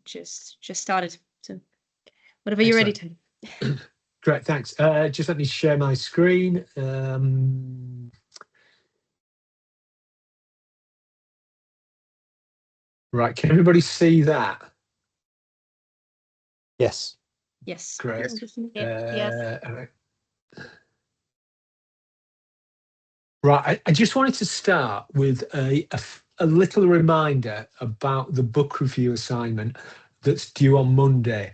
Just started. So whenever you're ready, Excellent. Tony. Great, thanks. Just let me share my screen. Right, can everybody see that? Yes. Yes. Great. Yes. All right. Right, I just wanted to start with a little reminder about the book review assignment that's due on Monday.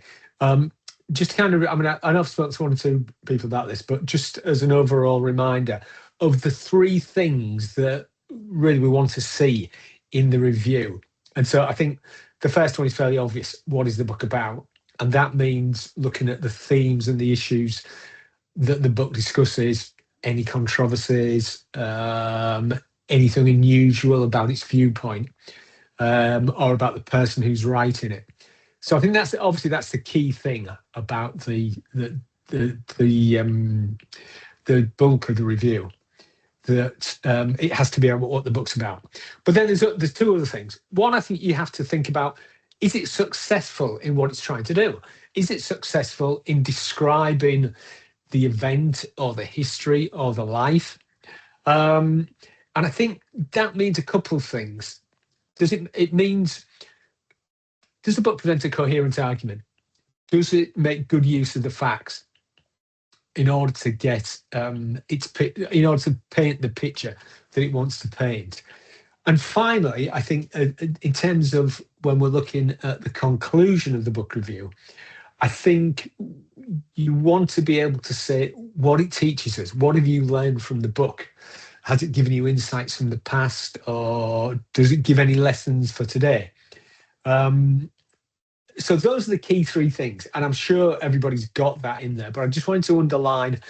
Just kind of, I mean, I know I've spoken to one or two people about this, but just as an overall reminder of the three things that really we want to see in the review. And so I think the first one is fairly obvious. What is the book about? And that means looking at the themes and the issues that the book discusses, any controversies, anything unusual about its viewpoint, or about the person who's writing it. So I think that's the key thing about the bulk of the review, that it has to be about what the book's about. But then there's two other things. One, I think you have to think about, is it successful in what it's trying to do? Is it successful in describing the event or the history or the life? And I think that means a couple of things. Does the book present a coherent argument? Does it make good use of the facts in order to get in order to paint the picture that it wants to paint? And finally, I think in terms of when we're looking at the conclusion of the book review, I think you want to be able to say what it teaches us. What have you learned from the book? Has it given you insights from the past, or does it give any lessons for today? So those are the key three things, and I'm sure everybody's got that in there, but I just wanted to underline,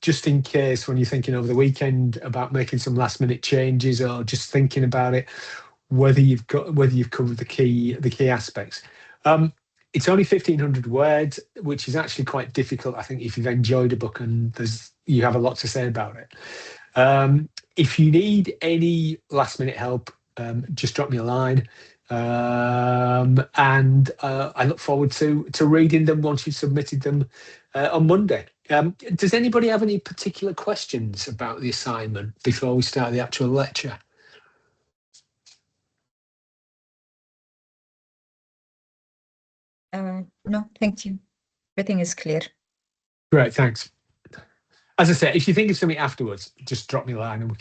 just in case when you're thinking over the weekend about making some last minute changes or just thinking about it, whether you've covered the key aspects. It's only 1,500 words, which is actually quite difficult, I think, if you've enjoyed a book and you have a lot to say about it. If you need any last minute help, just drop me a line. And I look forward to reading them once you've submitted them on Monday. Does anybody have any particular questions about the assignment before we start the actual lecture? No, thank you. Everything is clear. Great, thanks. As I said, if you think of something afterwards, just drop me a line and we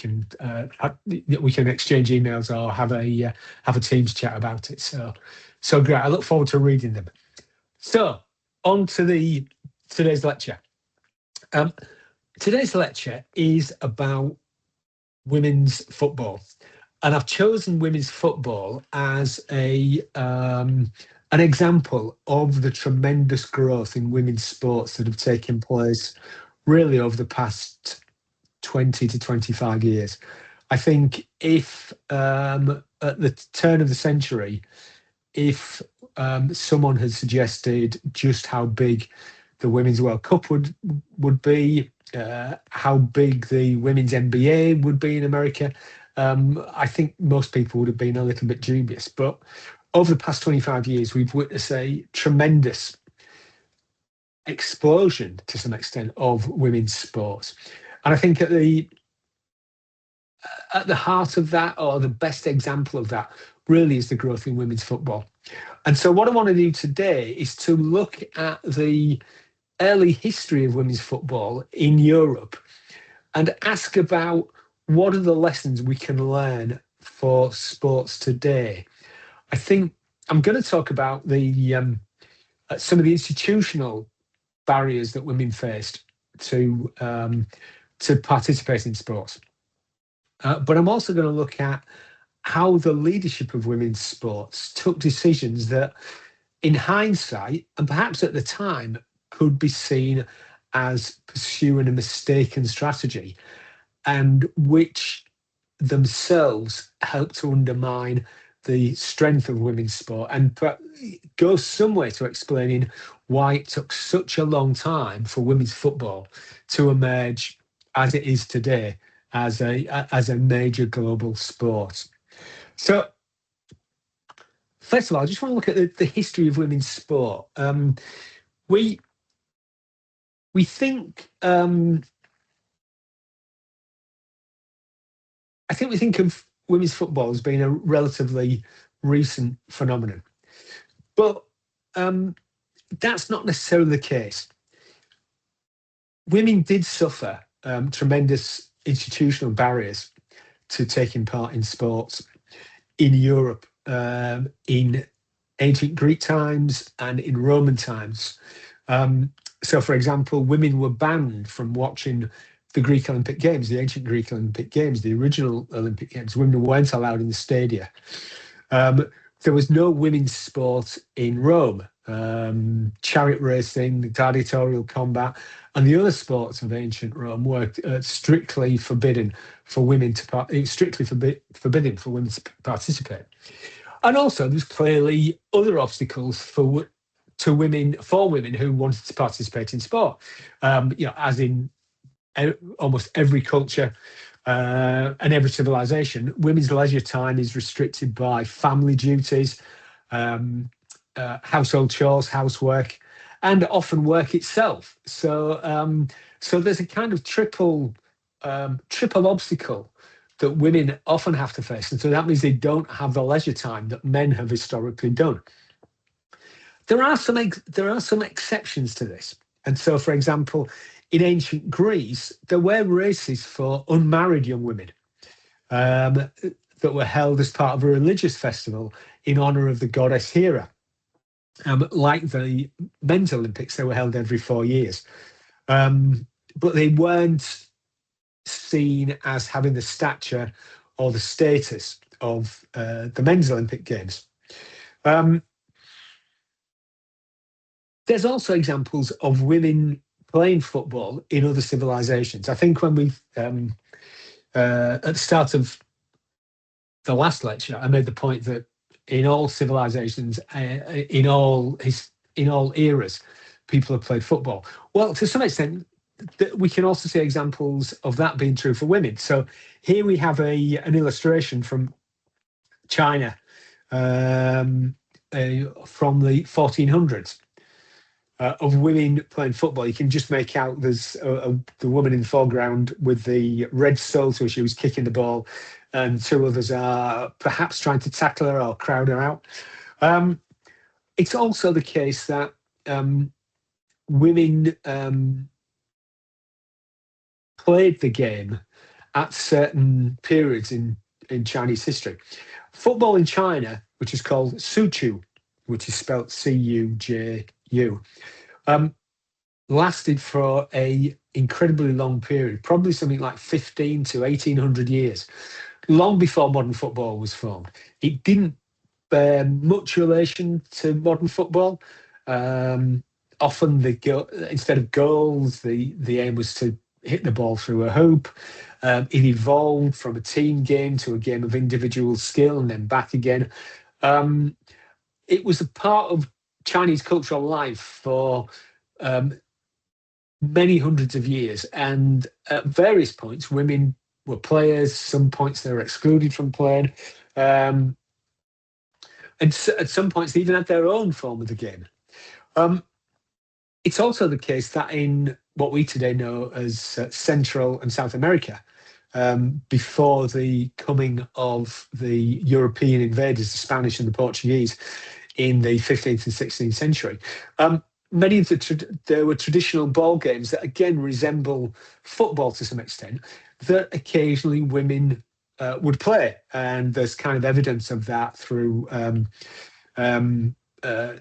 can exchange emails or have a Teams chat about it. So great. I look forward to reading them. So on to today's lecture. Today's lecture is about women's football, and I've chosen women's football as an example of the tremendous growth in women's sports that have taken place really over the past 20 to 25 years. I think if at the turn of the century, if someone had suggested just how big the Women's World Cup would be, how big the Women's NBA would be in America, I think most people would have been a little bit dubious. But over the past 25 years, we've witnessed a tremendous explosion, to some extent, of women's sports. And I think at the heart of that, or the best example of that, really is the growth in women's football. And so what I want to do today is to look at the early history of women's football in Europe and ask about what are the lessons we can learn for sports today. I think I'm going to talk about some of the institutional barriers that women faced to participate in sports. But I'm also going to look at how the leadership of women's sports took decisions that, in hindsight, and perhaps at the time, could be seen as pursuing a mistaken strategy, and which themselves helped to undermine the strength of women's sport and goes some way to explaining why it took such a long time for women's football to emerge as it is today as a major global sport. So first of all, I just want to look at the history of women's sport. We think, I think we think of women's football as being a relatively recent phenomenon, but that's not necessarily the case. Women did suffer tremendous institutional barriers to taking part in sports in Europe in ancient Greek times and in Roman times. So, for example, women were banned from watching the Greek Olympic Games, the ancient Greek Olympic Games, the original Olympic Games. Women weren't allowed in the stadia. There was no women's sport in Rome. Chariot racing, gladiatorial combat, and the other sports of ancient Rome were strictly forbidden for women forbidden for women to participate. And also, there's clearly other obstacles for women who wanted to participate in sport. As in almost every culture and every civilization, women's leisure time is restricted by family duties, household chores, housework, and often work itself. So there's a kind of triple obstacle that women often have to face, and so that means they don't have the leisure time that men have historically done. There are some exceptions to this, and so, for example, in ancient Greece, there were races for unmarried young women that were held as part of a religious festival in honor of the goddess Hera. Like the men's Olympics, they were held every 4 years. But they weren't seen as having the stature or the status of the men's Olympic Games. There's also examples of women playing football in other civilizations. I think when we, at the start of the last lecture, I made the point that in all civilizations, in all eras, people have played football. Well, to some extent, we can also see examples of that being true for women. So here we have an illustration from China from the 1400s. Of women playing football. You can just make out there's the woman in the foreground with the red soldier. She was kicking the ball, and two others are perhaps trying to tackle her or crowd her out. It's also the case that women played the game at certain periods in Chinese history. Football in China, which is called Suchu, which is spelled C-U-J-U, lasted for a incredibly long period, probably something like 15 to 1800 years, long before modern football was formed. It didn't bear much relation to modern football. Often, instead of goals, the aim was to hit the ball through a hoop. It evolved from a team game to a game of individual skill and then back again. It was a part of Chinese cultural life for many hundreds of years, and at various points, women were players. Some points they were excluded from playing, and at some points they even had their own form of the game. It's also the case that in what we today know as Central and South America, before the coming of the European invaders, the Spanish and the Portuguese, in the 15th and 16th century, many of there were traditional ball games that again resemble football to some extent, that occasionally women would play, and there's kind of evidence of that through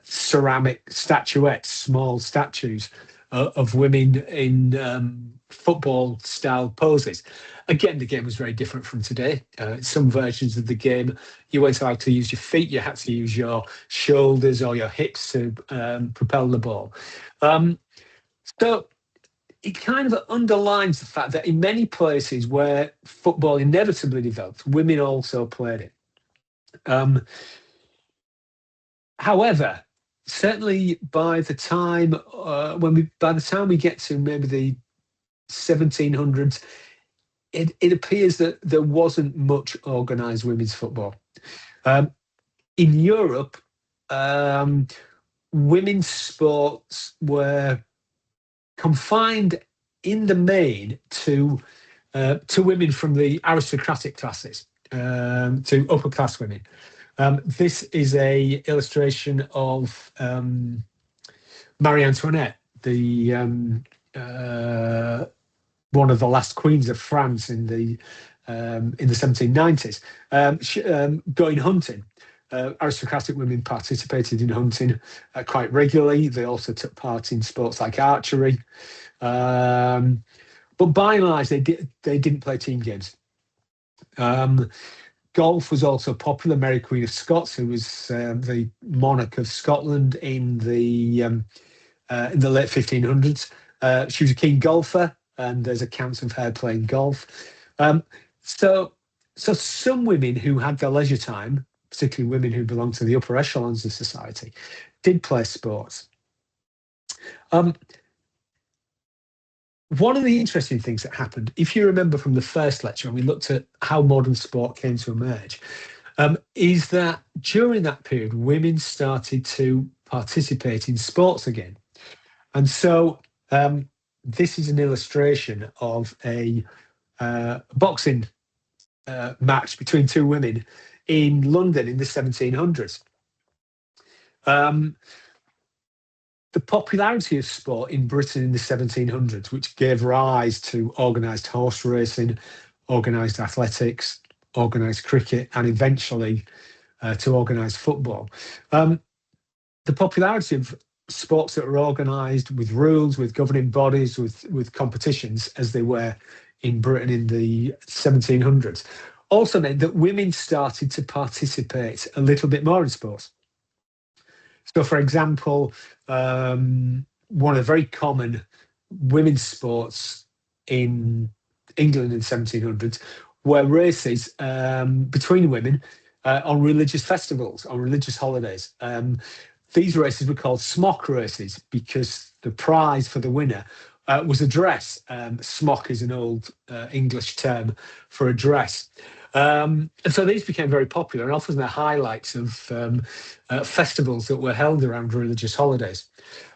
ceramic statuettes, small statues of women in football-style poses. Again, the game was very different from today. Some versions of the game, you weren't allowed to use your feet, you had to use your shoulders or your hips to propel the ball. So it kind of underlines the fact that in many places where football inevitably developed, women also played it. However, certainly by the time we get to maybe the 1700s, it appears that there wasn't much organised women's football. in Europe, women's sports were confined in the main to women from the aristocratic classes, to upper class women. This is a illustration of Marie Antoinette, the one of the last queens of France in the 1790s, going hunting. Aristocratic women participated in hunting quite regularly. They also took part in sports like archery, but by and large, they didn't play team games. Golf was also popular. Mary Queen of Scots, who was the monarch of Scotland in the late 1500s, she was a keen golfer, and there's accounts of her playing golf. So some women who had their leisure time, particularly women who belonged to the upper echelons of society, did play sports. One of the interesting things that happened, if you remember from the first lecture, when we looked at how modern sport came to emerge, is that during that period, women started to participate in sports again. And so this is an illustration of a boxing match between two women in London in the 1700s. The popularity of sport in Britain in the 1700s, which gave rise to organised horse racing, organised athletics, organised cricket, and eventually to organised football. The popularity of sports that were organised with rules, with governing bodies, with competitions, as they were in Britain in the 1700s, also meant that women started to participate a little bit more in sports. So, for example, one of the very common women's sports in England in the 1700s were races between women on religious festivals, on religious holidays. These races were called smock races because the prize for the winner was a dress. Smock is an old English term for a dress. And so these became very popular, and often they're highlights of festivals that were held around religious holidays.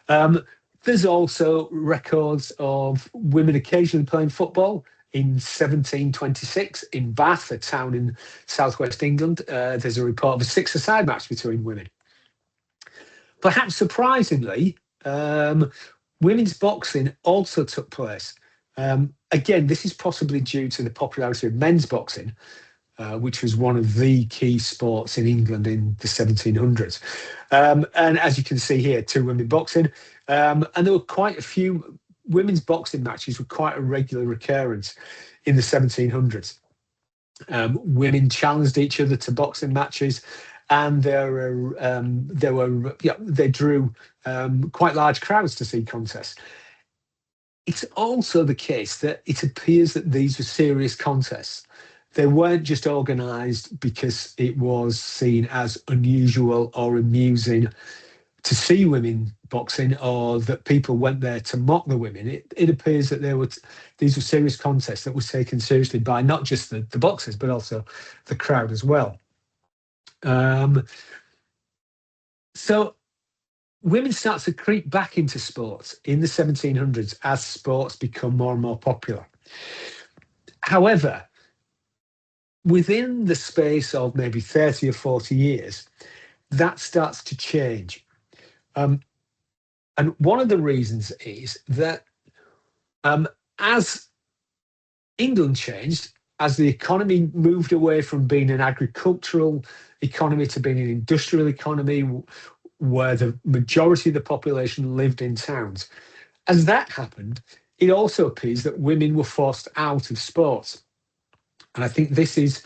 There's also records of women occasionally playing football. In 1726, in Bath, a town in southwest England, there's a report of a six-a-side match between women. Perhaps surprisingly, women's boxing also took place. Again, this is possibly due to the popularity of men's boxing, which was one of the key sports in England in the 1700s. And as you can see here, two women boxing. And there were quite a few women's boxing matches, were quite a regular recurrence in the 1700s. Women challenged each other to boxing matches, and they drew quite large crowds to see contests. It's also the case that it appears that these were serious contests. They weren't just organised because it was seen as unusual or amusing to see women boxing, or that people went there to mock the women. It appears that these were serious contests that were taken seriously by not just the boxers, but also the crowd as well. So women start to creep back into sports in the 1700s as sports become more and more popular. However, within the space of maybe 30 or 40 years, that starts to change. And one of the reasons is that as England changed, as the economy moved away from being an agricultural economy to being an industrial economy where the majority of the population lived in towns, as that happened, it also appears that women were forced out of sports. And I think this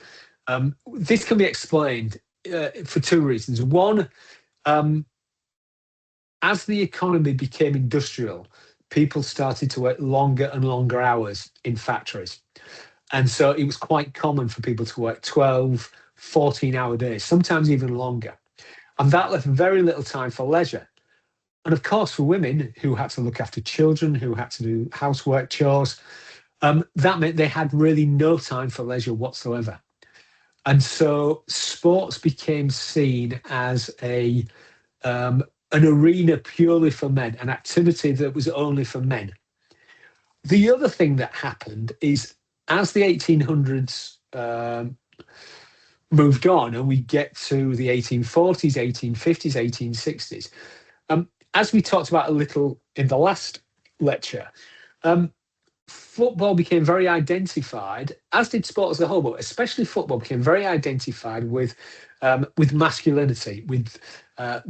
can be explained for two reasons. One, as the economy became industrial, people started to work longer and longer hours in factories. And so it was quite common for people to work 12, 14-hour days, sometimes even longer. And that left very little time for leisure. And of course, for women who had to look after children, who had to do housework, chores, that meant they had really no time for leisure whatsoever. And so sports became seen as an arena purely for men, an activity that was only for men. The other thing that happened is as the 1800s moved on and we get to the 1840s, 1850s, 1860s, as we talked about a little in the last lecture, football became very identified, as did sport as a whole, but especially football became very identified with masculinity, with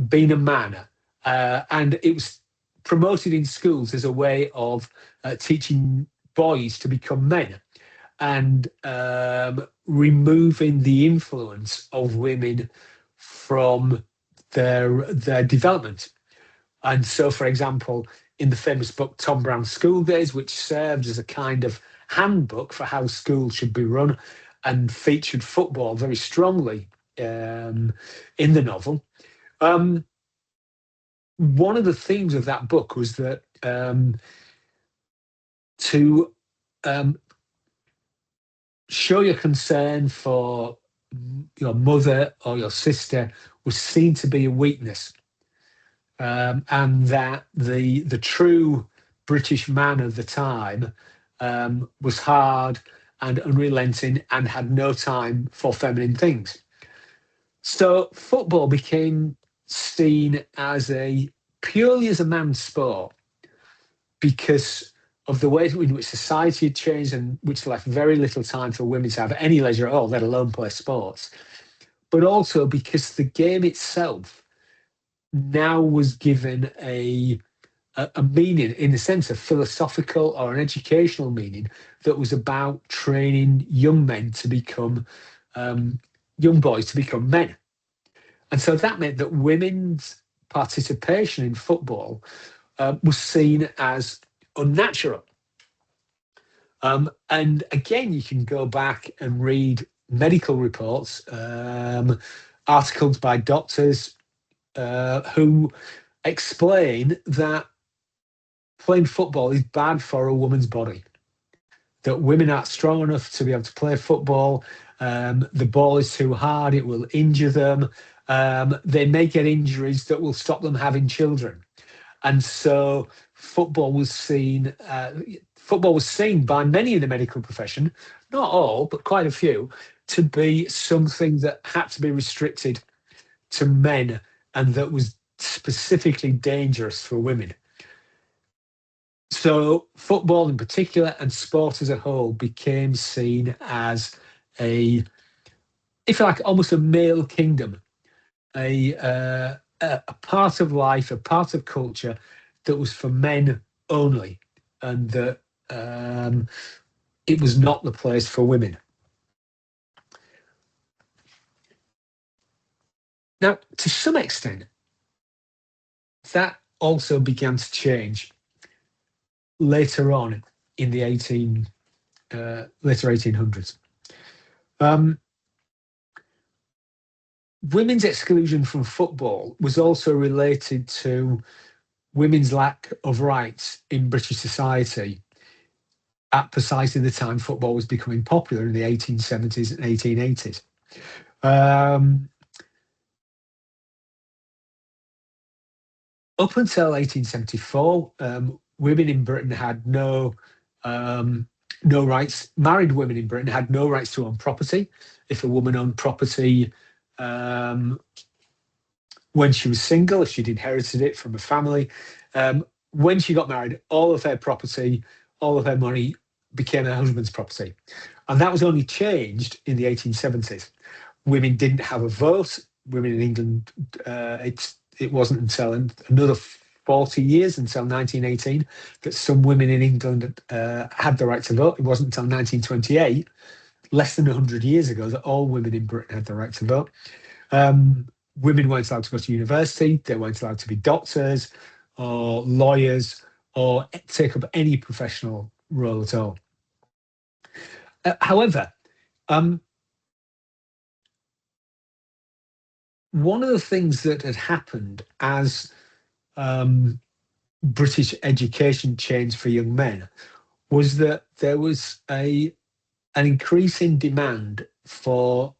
being a man, and it was promoted in schools as a way of teaching boys to become men and removing the influence of women from their development. And so, for example, in the famous book Tom Brown's School Days, which served as a kind of handbook for how schools should be run and featured football very strongly in the novel, one of the themes of that book was that to show your concern for your mother or your sister was seen to be a weakness. And that the true British man of the time was hard and unrelenting and had no time for feminine things. So football became seen as purely as a man's sport because of the way in which society had changed and which left very little time for women to have any leisure at all, let alone play sports. But also because the game itself now was given a meaning, in a sense, a philosophical or an educational meaning that was about training young men to become, young boys to become men. And so that meant that women's participation in football was seen as unnatural. And again, you can go back and read medical reports, articles by doctors who explain that playing football is bad for a woman's body, that women aren't strong enough to be able to play football. The ball is too hard, it will injure them. They may get injuries that will stop them having children. And so football was seen by many in the medical profession, not all, but quite a few, to be something that had to be restricted to men and that was specifically dangerous for women. So football in particular and sport as a whole became seen as if you like, almost a male kingdom, a part of life, a part of culture that was for men only, and that it was not the place for women. Now, to some extent, that also began to change later on in the later 1800s. Women's exclusion from football was also related to women's lack of rights in British society at precisely the time football was becoming popular in the 1870s and 1880s. Up until 1874, women in Britain had no rights. Married women in Britain had no rights to own property. If a woman owned property when she was single, if she'd inherited it from a family, when she got married, all of her property, all of her money became her husband's property. And that was only changed in the 1870s. Women didn't have a vote. Women in England, it wasn't until another 40 years, until 1918, that some women in England had the right to vote. It wasn't until 1928, less than 100 years ago, that all women in Britain had the right to vote. Women weren't allowed to go to university. They weren't allowed to be doctors or lawyers or take up any professional role at all. However, one of the things that had happened as British education changed for young men was that there was an increasing demand for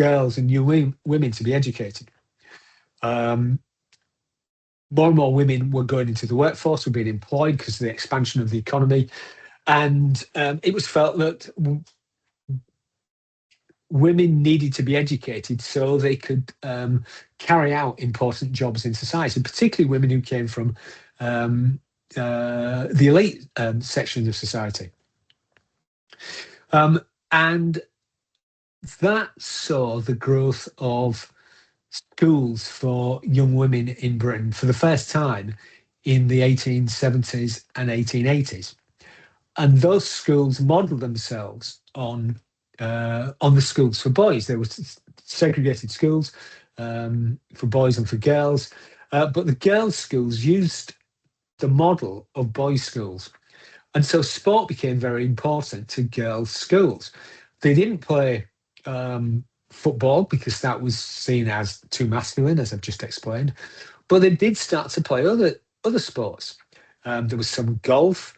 girls and young women to be educated. More and more women were going into the workforce, were being employed because of the expansion of the economy. And it was felt that women needed to be educated so they could carry out important jobs in society, particularly women who came from the elite sections of society. And that saw the growth of schools for young women in Britain for the first time in the 1870s and 1880s. And those schools modelled themselves on the schools for boys. There were segregated schools for boys and for girls, but the girls' schools used the model of boys' schools. And so sport became very important to girls' schools. They didn't play football because that was seen as too masculine, as I've just explained, but they did start to play other sports. There was some golf,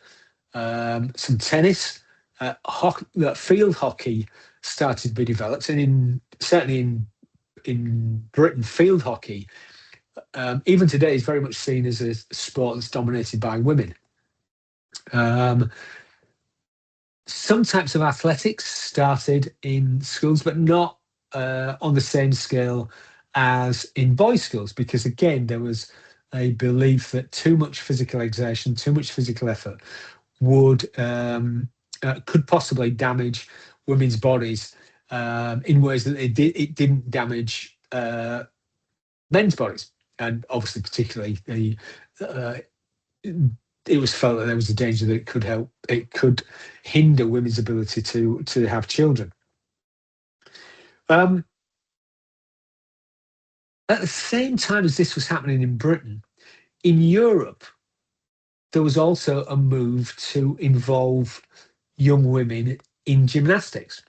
some tennis, field hockey started to be developed, and certainly in Britain, field hockey, even today, is very much seen as a sport that's dominated by women. Some types of athletics started in schools, but not on the same scale as in boys' schools, because again, there was a belief that too much physical exertion, too much physical effort could possibly damage women's bodies in ways that it didn't damage men's bodies. And obviously, particularly, it was felt that there was a danger that it could hinder women's ability to have children. At the same time as this was happening in Britain, in Europe, there was also a move to involve young women in gymnastics.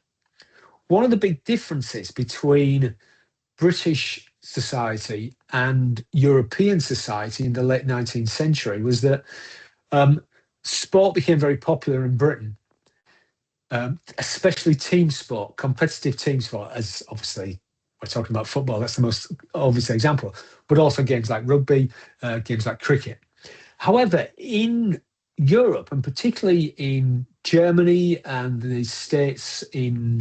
One of the big differences between British society and European society in the late 19th century was that sport became very popular in Britain, especially team sport, competitive team sport, as obviously we're talking about football, that's the most obvious example, but also games like rugby, games like cricket. However, in Europe, and particularly in Germany and the states in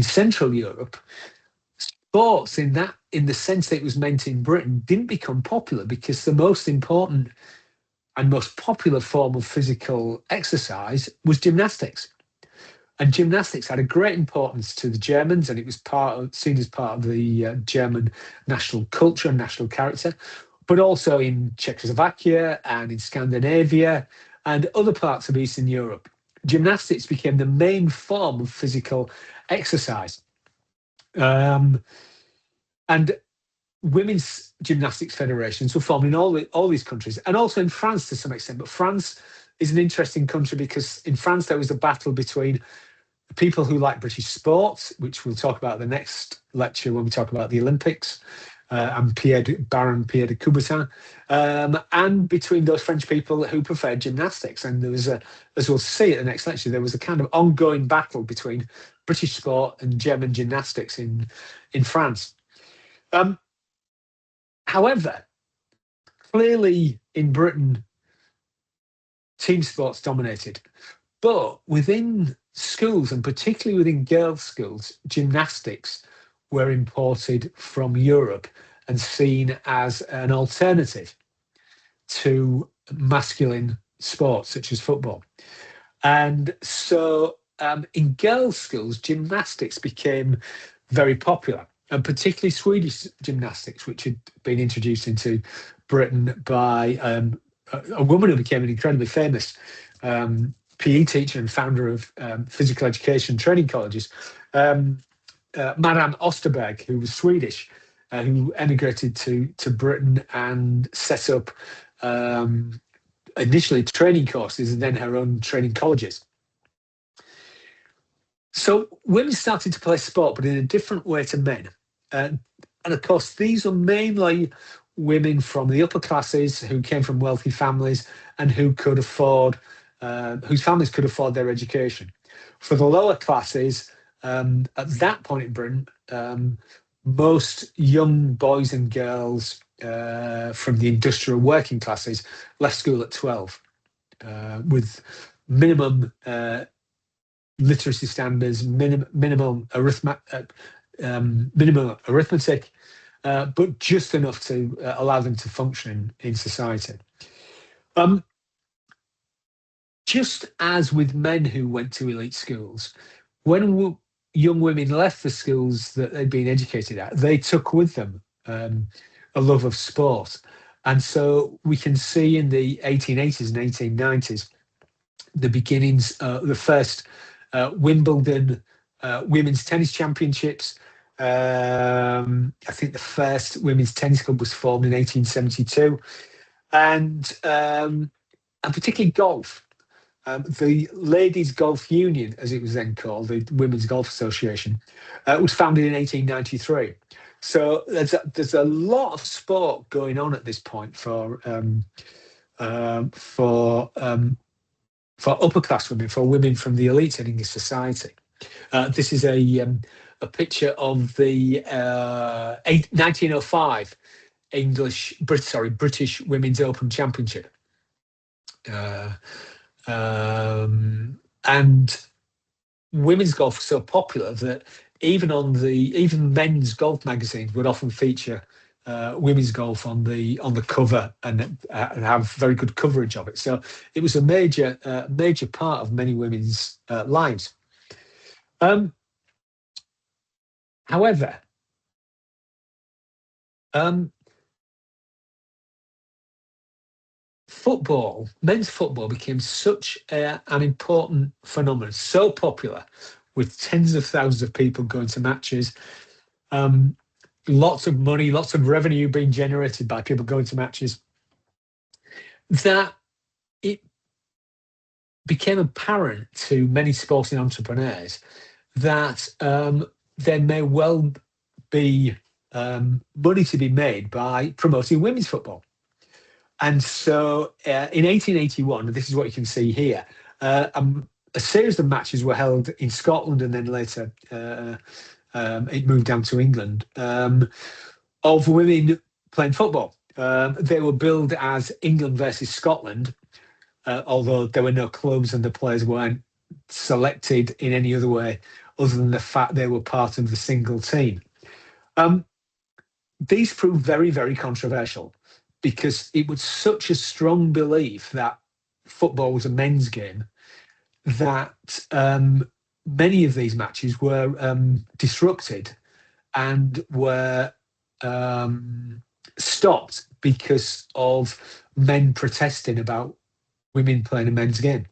Central Europe, sports in the sense that it was meant in Britain didn't become popular because the most important and most popular form of physical exercise was gymnastics. And gymnastics had a great importance to the Germans, and it was seen as part of the German national culture and national character, but also in Czechoslovakia and in Scandinavia and other parts of Eastern Europe. Gymnastics became the main form of physical exercise. And women's gymnastics federations were formed in all these countries, and also in France to some extent. But France is an interesting country because in France there was a battle between people who like British sports, which we'll talk about the next lecture when we talk about the Olympics, and Baron Pierre de Coubertin, and between those French people who preferred gymnastics. And there was as we'll see at the next lecture, there was a kind of ongoing battle between British sport and German gymnastics in France. However, clearly in Britain, team sports dominated, but within schools, and particularly within girls' schools, gymnastics were imported from Europe and seen as an alternative to masculine sports such as football. And so in girls' schools, gymnastics became very popular, and particularly Swedish gymnastics, which had been introduced into Britain by a woman who became an incredibly famous PE teacher and founder of physical education training colleges, Madame Osterberg, who was Swedish, who emigrated to Britain and set up initially training courses and then her own training colleges. So women started to play sport, but in a different way to men. And of course, these were mainly women from the upper classes who came from wealthy families and who could afford, whose families could afford their education. For the lower classes, at that point in Britain, most young boys and girls from the industrial working classes left school at 12, with minimum literacy standards, minimum arithmetic, but just enough to allow them to function in society. Just as with men who went to elite schools, when young women left the schools that they'd been educated at, they took with them a love of sport. And so we can see in the 1880s and 1890s, the beginnings, the first Wimbledon women's tennis championships. I think the first women's tennis club was formed in 1872. And particularly golf. The Ladies Golf Union, as it was then called, the Women's Golf Association, was founded in 1893. So there's a lot of sport going on at this point for upper class women, for women from the elite in English society. This is a picture of the 1905 British Women's Open Championship. And women's golf was so popular that even men's golf magazines would often feature women's golf on the cover and have very good coverage of it. So it was a major part of many women's lives. However, men's football became such an important phenomenon, so popular, with tens of thousands of people going to matches, lots of money, lots of revenue being generated by people going to matches, that it became apparent to many sporting entrepreneurs that there may well be money to be made by promoting women's football. And so in 1881, and this is what you can see here, a series of matches were held in Scotland, and then later it moved down to England, of women playing football. They were billed as England versus Scotland, although there were no clubs and the players weren't selected in any other way other than the fact they were part of the single team. These proved very, very controversial, because it was such a strong belief that football was a men's game that many of these matches were disrupted and were stopped because of men protesting about women playing a men's game.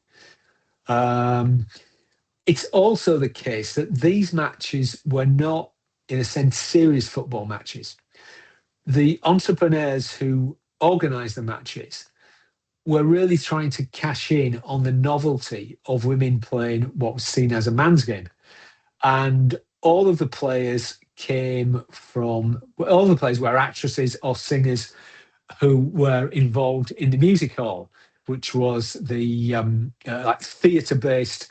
It's also the case that these matches were not, in a sense, serious football matches. The entrepreneurs who organised the matches were really trying to cash in on the novelty of women playing what was seen as a man's game. And all of the players were actresses or singers who were involved in the music hall, which was the like theatre-based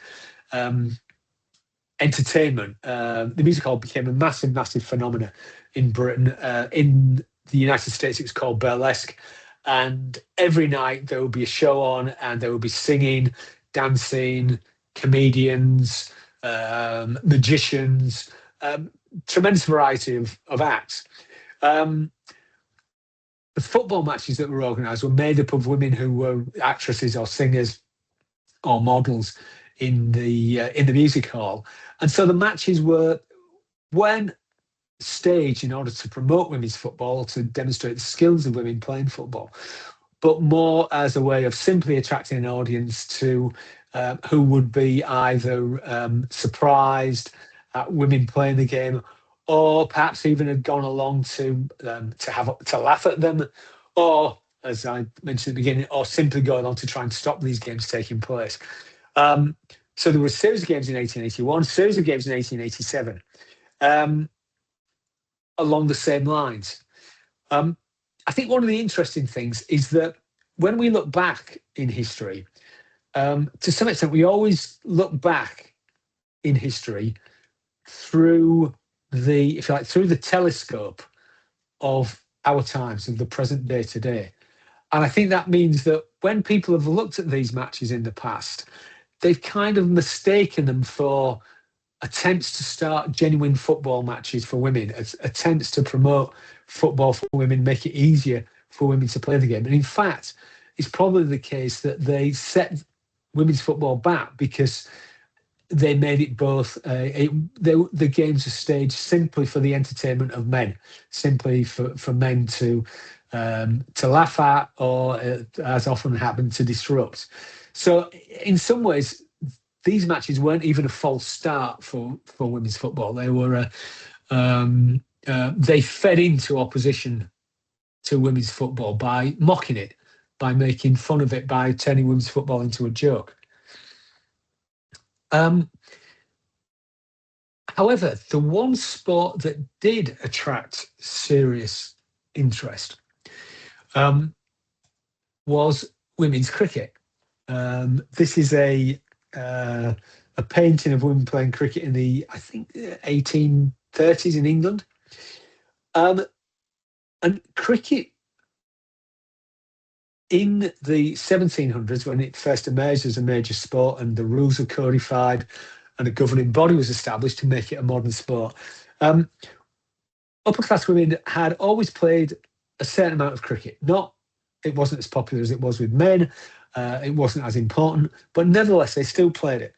entertainment. The music hall became a massive, massive phenomenon in Britain. In the United States, it was called burlesque. And every night there would be a show on, and there would be singing, dancing, comedians, magicians, tremendous variety of acts. The football matches that were organised were made up of women who were actresses or singers or models in the music hall, and so the matches weren't staged in order to promote women's football, to demonstrate the skills of women playing football, but more as a way of simply attracting an audience to who would be either surprised at women playing the game, or perhaps even had gone along to laugh at them, or, as I mentioned at the beginning, or simply go along to try and stop these games taking place. So there were a series of games in 1881, a series of games in 1887, along the same lines. I think one of the interesting things is that when we look back in history, to some extent, we always look back in history through the, if you like, through the telescope of our times, of the present day today. And I think that means that when people have looked at these matches in the past, they've kind of mistaken them for attempts to start genuine football matches for women, attempts to promote football for women, make it easier for women to play the game. And in fact, it's probably the case that they set women's football back because they made it both, the games are staged simply for the entertainment of men, simply for men to laugh at, or as often happened, to disrupt. So in some ways, these matches weren't even a false start for women's football. They were they fed into opposition to women's football by mocking it, by making fun of it, by turning women's football into a joke. However, the one sport that did attract serious interest was women's cricket. This is a painting of women playing cricket in the, I think, 1830s in England. And cricket in the 1700s, when it first emerged as a major sport and the rules were codified and a governing body was established to make it a modern sport, upper class women had always played a certain amount of cricket. It wasn't as popular as it was with men. It wasn't as important, but nevertheless, they still played it.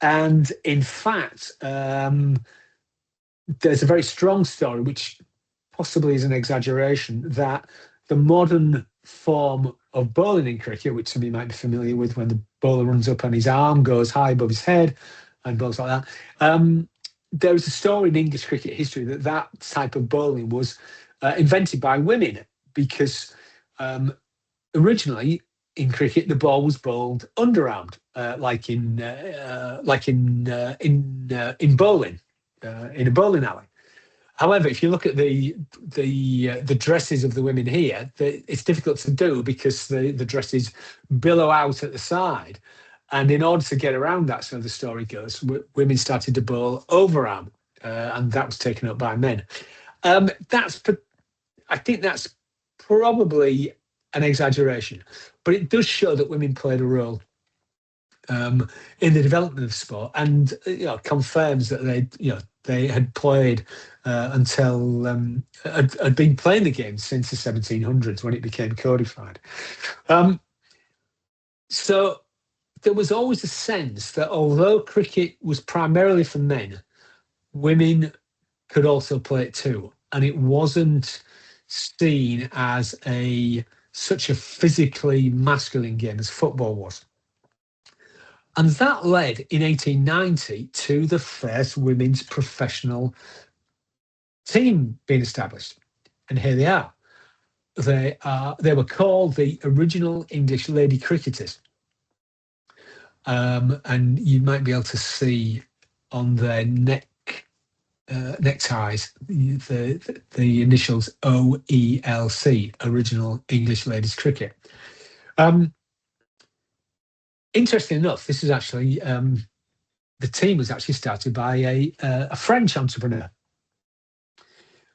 And in fact, there's a very strong story, which possibly is an exaggeration, that the modern form of bowling in cricket, which some of you might be familiar with, when the bowler runs up and his arm goes high above his head and bowls like that, there is a story in English cricket history that type of bowling was invented by women, because originally in cricket the ball was bowled underarmed, like in bowling, in a bowling alley. However, if you look at the dresses of the women here, it's difficult to do because the dresses billow out at the side. And in order to get around that, so the story goes, women started to bowl overarm, and that was taken up by men. I think that's probably an exaggeration, but it does show that women played a role in the development of sport, and confirms that they had played until had been playing the game since the 1700s, when it became codified. So there was always a sense that although cricket was primarily for men, women could also play it too, and it wasn't seen as such a physically masculine game as football was. And that led in 1890 to the first women's professional team being established. And here they are. They were called the Original English Lady Cricketers. And you might be able to see on their neckties the initials OELC, Original English Ladies Cricket. Interesting enough, this is actually the team was actually started by a French entrepreneur,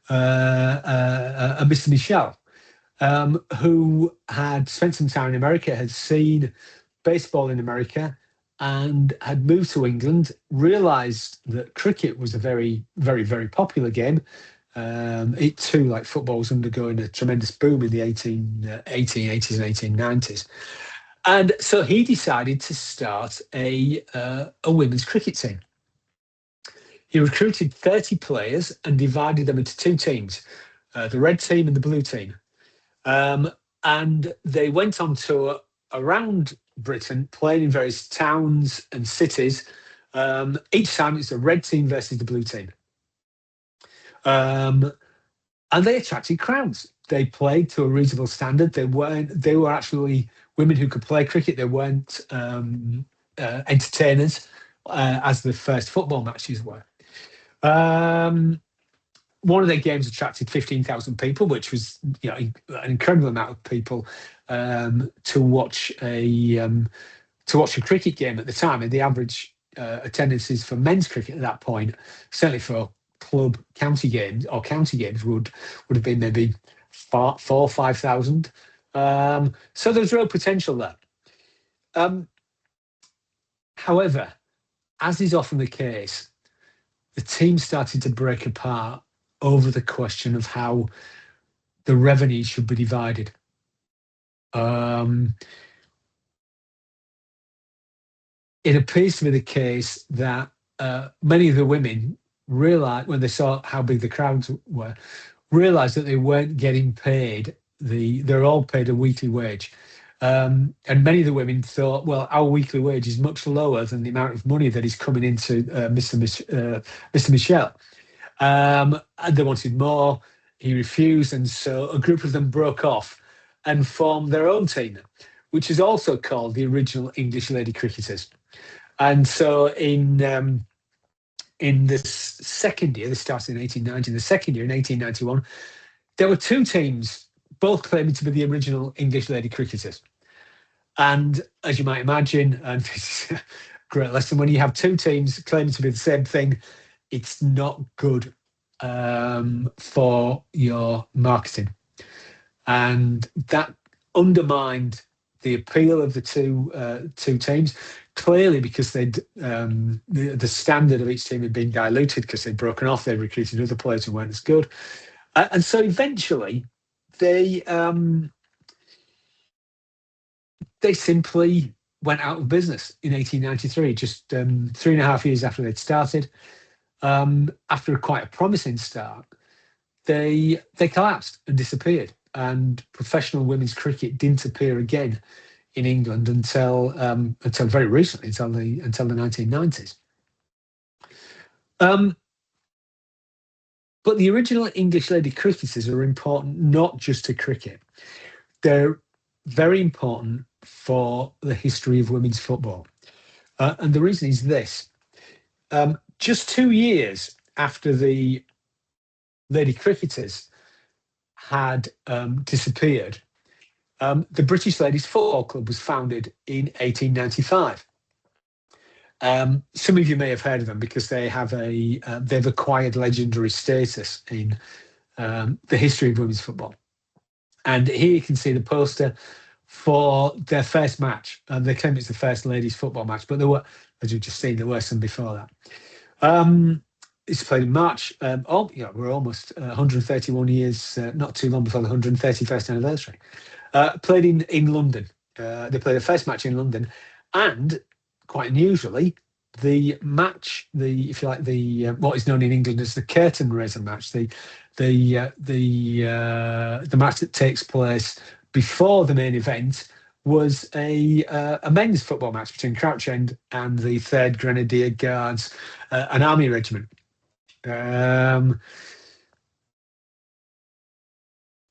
a Mr. Michel, who had spent some time in America, had seen baseball in America, and had moved to England, realised that cricket was a very, very, very popular game. It too, like football, was undergoing a tremendous boom in the 1880s and 1890s. And so he decided to start a women's cricket team. He recruited 30 players and divided them into two teams, the red team and the blue team. And they went on tour around Britain, playing in various towns and cities. Each time it's the red team versus the blue team. And they attracted crowds. They played to a reasonable standard. They were actually women who could play cricket. They weren't entertainers, as the first football matches were. One of their games attracted 15,000 people, which was an incredible amount of people to watch a cricket game at the time. And the average attendances for men's cricket at that point, certainly for club county games or county games, would have been maybe 5,000. So there's real potential there. However, as is often the case, the team started to break apart over the question of how the revenue should be divided. It appears to be the case that many of the women realised, when they saw how big the crowds were, realised that they weren't getting paid. They're all paid a weekly wage. And many of the women thought, well, our weekly wage is much lower than the amount of money that is coming into Mr. Michel. And they wanted more. He refused. And so a group of them broke off and formed their own team, which is also called the Original English Lady Cricketers. And so in the second year, this started in 1890, the second year in 1891, there were two teams, both claiming to be the Original English Lady Cricketers. And as you might imagine, and this is a great lesson, when you have two teams claiming to be the same thing, it's not good for your marketing. And that undermined the appeal of the two teams, clearly because the standard of each team had been diluted because they'd broken off, they'd recruited other players who weren't as good. And so eventually they simply went out of business in 1893, just 3.5 years after they'd started. After quite a promising start, they collapsed and disappeared, and professional women's cricket didn't appear again in England until very recently, until the 1990s. But the Original English Lady Cricketers are important not just to cricket. They're very important for the history of women's football. And the reason is this. Just 2 years after the Lady Cricketers had disappeared, the British Ladies Football Club was founded in 1895. Some of you may have heard of them because they've acquired legendary status in the history of women's football. And here you can see the poster for their first match. They claim it's the first ladies football match, but there were, as you've just seen, there were some before that. It's played in March. We're almost 131 years, not too long before the 131st anniversary. Played in London. They played their first match in London, and quite unusually, the match, if you like, what is known in England as the curtain raiser match, the match that takes place before the main event, was a men's football match between Crouch End and the 3rd Grenadier Guards, an army regiment. The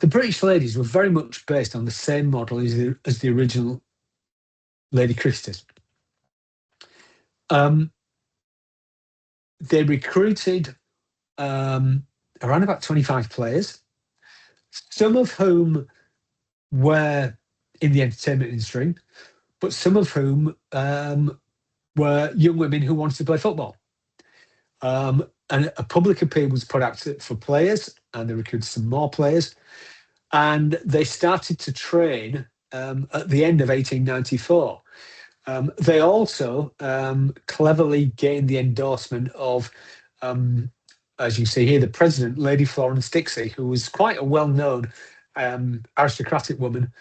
British ladies were very much based on the same model as the Original Lady Cricketers. They recruited around about 25 players, some of whom were in the entertainment industry, but some of whom were young women who wanted to play football. And a public appeal was put out for players, and they recruited some more players. And they started to train at the end of 1894. They also cleverly gained the endorsement of, as you see here, the president, Lady Florence Dixie, who was quite a well-known aristocratic woman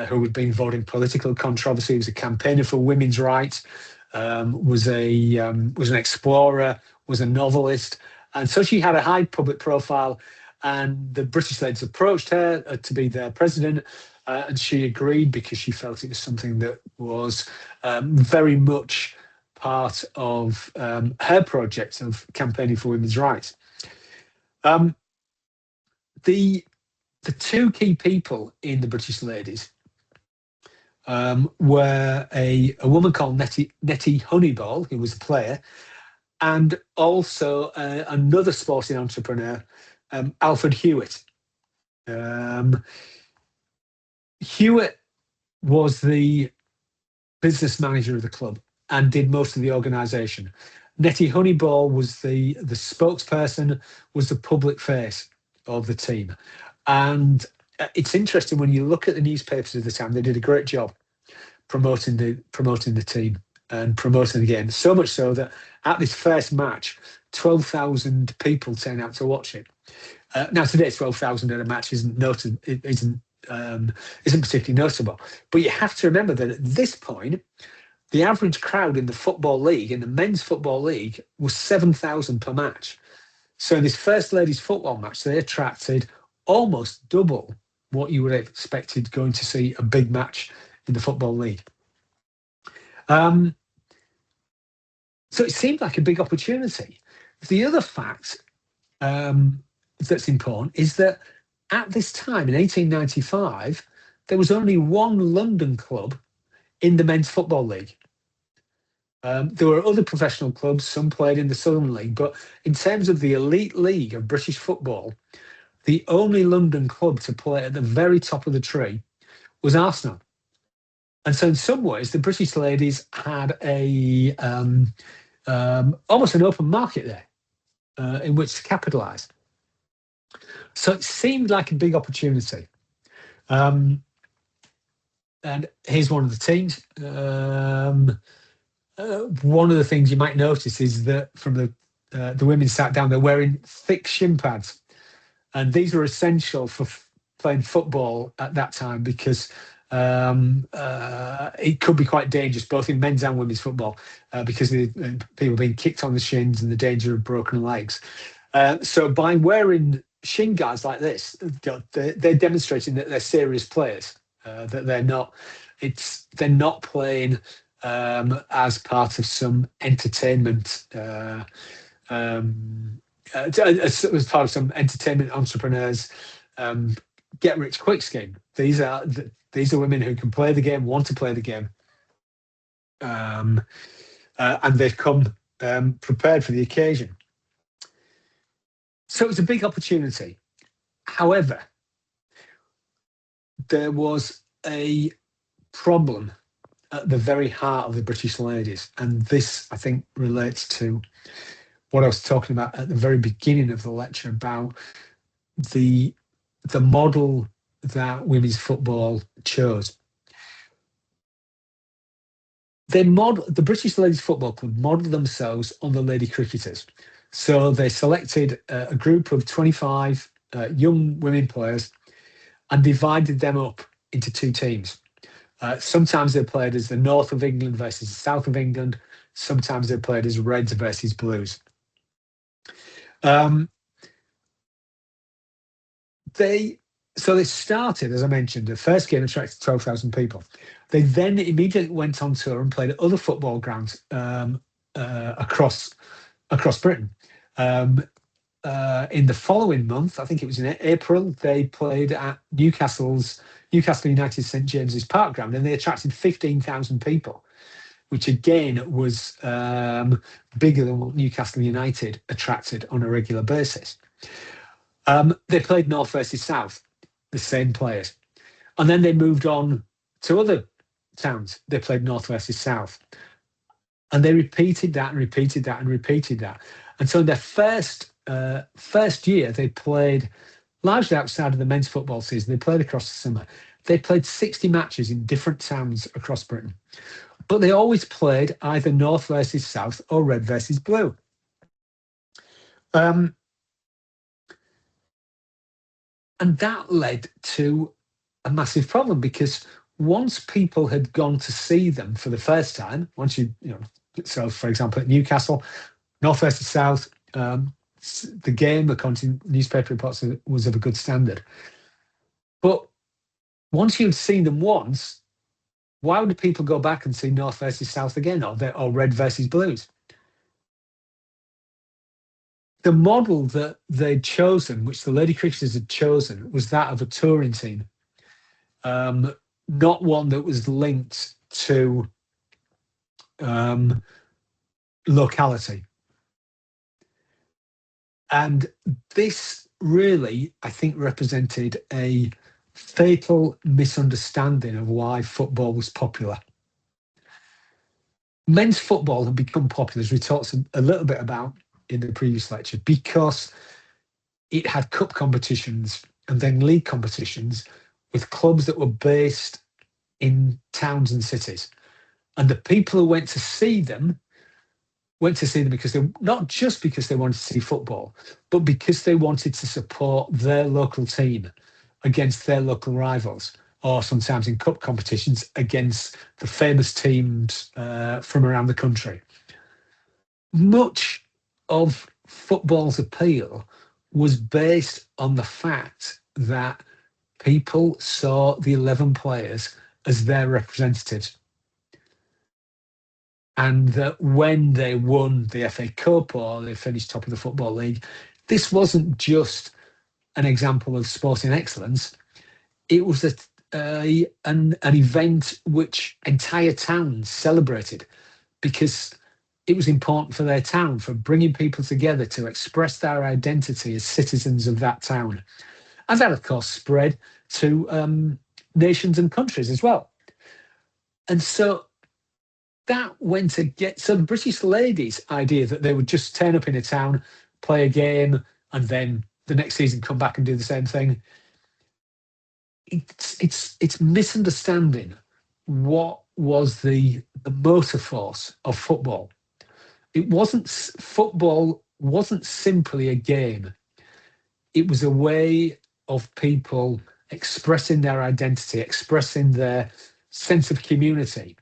who had been involved in political controversy, was a campaigner for women's rights, was an explorer, was a novelist. And so she had a high public profile, and the British ladies approached her to be their president, and she agreed because she felt it was something that was very much part of her project of campaigning for women's rights. The two key people in the British ladies were a woman called Nettie Honeyball, who was a player, and also another sporting entrepreneur, Alfred Hewitt. Hewitt was the business manager of the club, and did most of the organisation. Nettie Honeyball was the spokesperson, was the public face of the team. And it's interesting when you look at the newspapers of the time, they did a great job promoting the team and promoting the game. So much so that at this first match, 12,000 people turned out to watch it. Now today, 12,000 at a match isn't particularly notable. But you have to remember that at this point, the average crowd in the Football League, in the Men's Football League, was 7,000 per match. So in this first ladies' football match, they attracted almost double what you would have expected going to see a big match in the Football League. So it seemed like a big opportunity. The other fact that's important is that at this time, in 1895, there was only one London club in the Men's Football League. There were other professional clubs, some played in the Southern League, but in terms of the elite league of British football, the only London club to play at the very top of the tree was Arsenal. And so in some ways, the British ladies had a almost an open market there in which to capitalise. So it seemed like a big opportunity. And here's one of the teams. One of the things you might notice is that from the women sat down, they're wearing thick shin pads. And these were essential for playing football at that time because it could be quite dangerous, both in men's and women's football, because of people being kicked on the shins and the danger of broken legs. So by wearing shin guards like this, they're demonstrating that they're serious players, that they're not playing as part of some entertainment, as part of some entertainment entrepreneurs get rich quick scheme. These are women who can play the game, want to play the game, and they've come prepared for the occasion. So it was a big opportunity. However, there was a problem at the very heart of the British ladies, and this, I think, relates to what I was talking about at the very beginning of the lecture about the model that women's football chose. The British Ladies Football Club modelled themselves on the lady cricketers. So they selected a group of 25 young women players and divided them up into two teams. Sometimes they played as the North of England versus the South of England. Sometimes they played as Reds versus Blues. They started, as I mentioned, the first game attracted 12,000 people. They then immediately went on tour and played at other football grounds across Britain. In the following month, I think it was in April, they played at Newcastle United St James's Park ground, and they attracted 15,000 people, which again was bigger than what Newcastle United attracted on a regular basis. They played North versus South, the same players. And then they moved on to other towns. They played North versus South. And they repeated that and repeated that and repeated that. And so in their first year, they played largely outside of the men's football season. They played across the summer. They played 60 matches in different towns across Britain. But they always played either North versus South or Red versus Blue. And that led to a massive problem, because once people had gone to see them for the first time, so for example at Newcastle, North versus South, the game, according to newspaper reports, was of a good standard. But once you'd seen them once, why would people go back and see North versus South again, or Red versus Blues? The model that they'd chosen, which the lady cricketers had chosen, was that of a touring team, not one that was linked to locality. And this really, I think, represented a fatal misunderstanding of why football was popular. men's football had become popular, as we talked a little bit about in the previous lecture, because it had cup competitions and then league competitions with clubs that were based in towns and cities. And the people who went to see them because they, not just because they wanted to see football, but because they wanted to support their local team against their local rivals, or sometimes in cup competitions against the famous teams from around the country. Much of football's appeal was based on the fact that people saw the 11 players as their representatives. And that when they won the FA Cup or they finished top of the Football League, this wasn't just an example of sporting excellence. It was an event which entire towns celebrated because it was important for their town, for bringing people together to express their identity as citizens of that town. And that, of course, spread to nations and countries as well. And so that went against, so the British ladies' idea that they would just turn up in a town, play a game, and then the next season come back and do the same thing. It's misunderstanding what was the motor force of football. Football wasn't simply a game. It was a way of people expressing their identity, expressing their sense of community.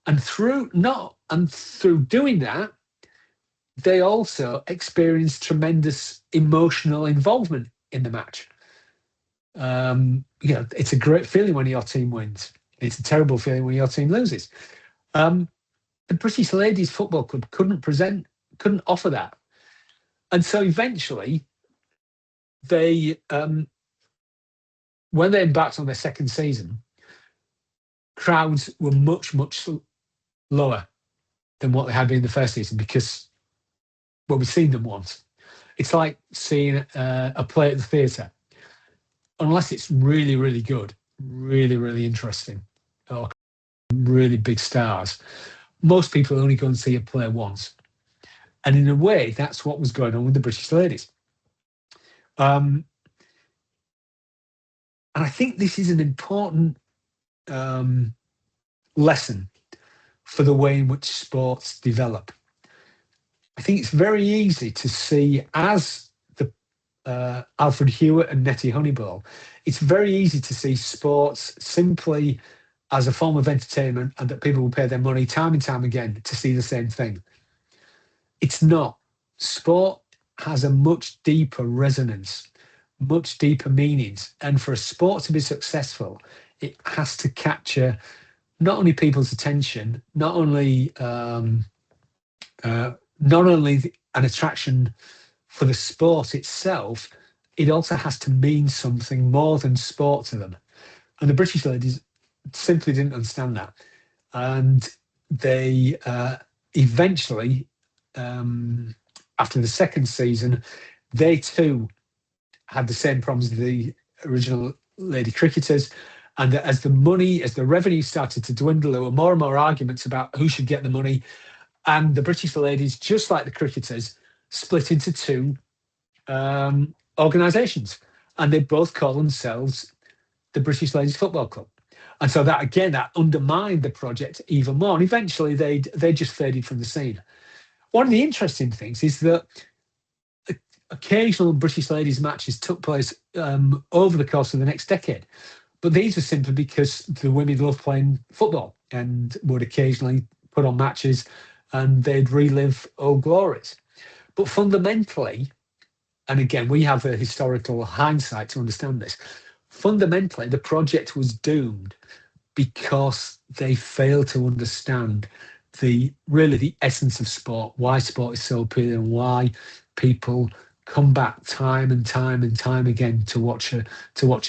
And through doing that, they also experienced tremendous emotional involvement in the match. It's a great feeling when your team wins. It's a terrible feeling when your team loses. The British Ladies Football Club couldn't offer that. And so eventually, they, when they embarked on their second season, crowds were much, much lower than what they had been in the first season because, well, we've seen them once. It's like seeing a play at the theatre. Unless it's really, really good, really, really interesting, or really big stars, most people only go and see a play once. And in a way, that's what was going on with the British ladies. And I think this is an important lesson for the way in which sports develop. I think it's very easy to see, as the Alfred Hewitt and Nettie Honeyball, it's very easy to see sports simply as a form of entertainment and that people will pay their money time and time again to see the same thing. It's not. Sport has a much deeper resonance, much deeper meanings. And for a sport to be successful, it has to capture not only people's attention, not only an attraction for the sport itself, it also has to mean something more than sport to them. And the British ladies simply didn't understand that. And they eventually, after the second season, they too had the same problems as the original lady cricketers. And as the revenue started to dwindle, there were more and more arguments about who should get the money. And the British ladies, just like the cricketers, split into two organisations. And they both call themselves the British Ladies Football Club. And so that, again, that undermined the project even more. And eventually they just faded from the scene. One of the interesting things is that occasional British ladies matches took place over the course of the next decade. But these were simply because the women loved playing football and would occasionally put on matches and they'd relive old glories. But fundamentally, and again, we have a historical hindsight to understand this, fundamentally, the project was doomed because they failed to understand the essence of sport, why sport is so appealing, and why people come back time and time and time again to watch a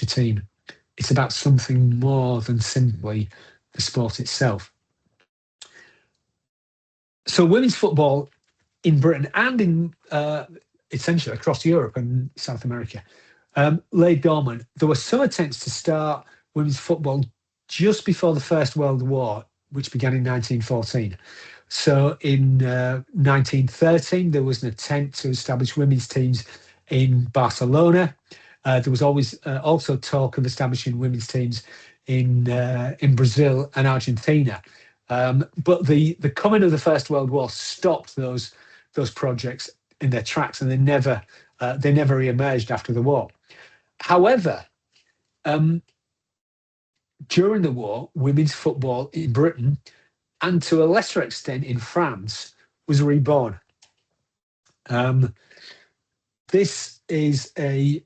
team. It's about something more than simply the sport itself. So women's football in Britain and in essentially across Europe and South America lay dormant. There were some attempts to start women's football just before the First World War, which began in 1914. So in 1913, there was an attempt to establish women's teams in Barcelona. There was always also talk of establishing women's teams in Brazil and Argentina. But the coming of the First World War stopped those projects in their tracks, and they never re-emerged after the war. However, during the war, women's football in Britain, and to a lesser extent in France, was reborn. This is a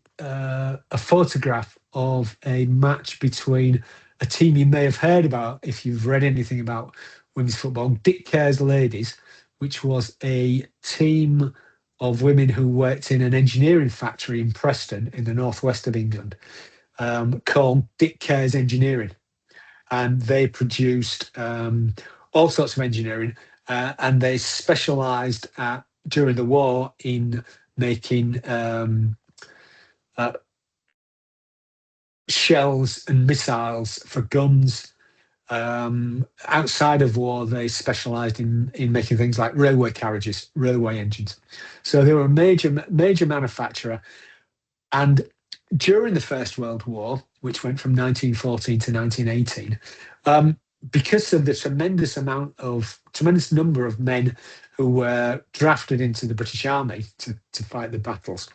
photograph of a match between a team you may have heard about if you've read anything about women's football, Dick Kerr's Ladies, which was a team of women who worked in an engineering factory in Preston in the northwest of England, called Dick Kerr's Engineering. And they produced all sorts of engineering, and they specialised during the war in making shells and missiles for guns. Outside of war, they specialised in making things like railway carriages, railway engines. So they were a major manufacturer. And during the First World War, which went from 1914 to 1918, because of the tremendous number of men who were drafted into the British Army to fight the battles,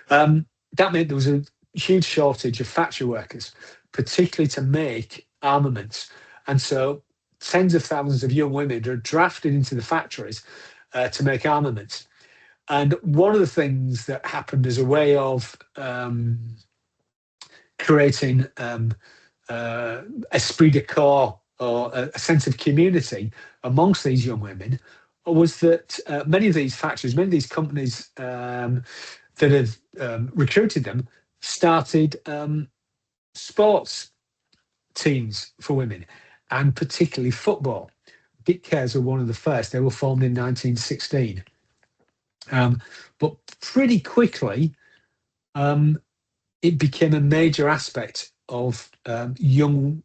that meant there was a huge shortage of factory workers, particularly to make armaments. And so tens of thousands of young women are drafted into the factories to make armaments. And one of the things that happened as a way of creating esprit de corps, or a sense of community amongst these young women, was that many of these factories, many of these companies that had recruited them, started sports teams for women, and particularly football. Dick Kerr's were one of the first. They were formed in 1916. But pretty quickly, it became a major aspect of young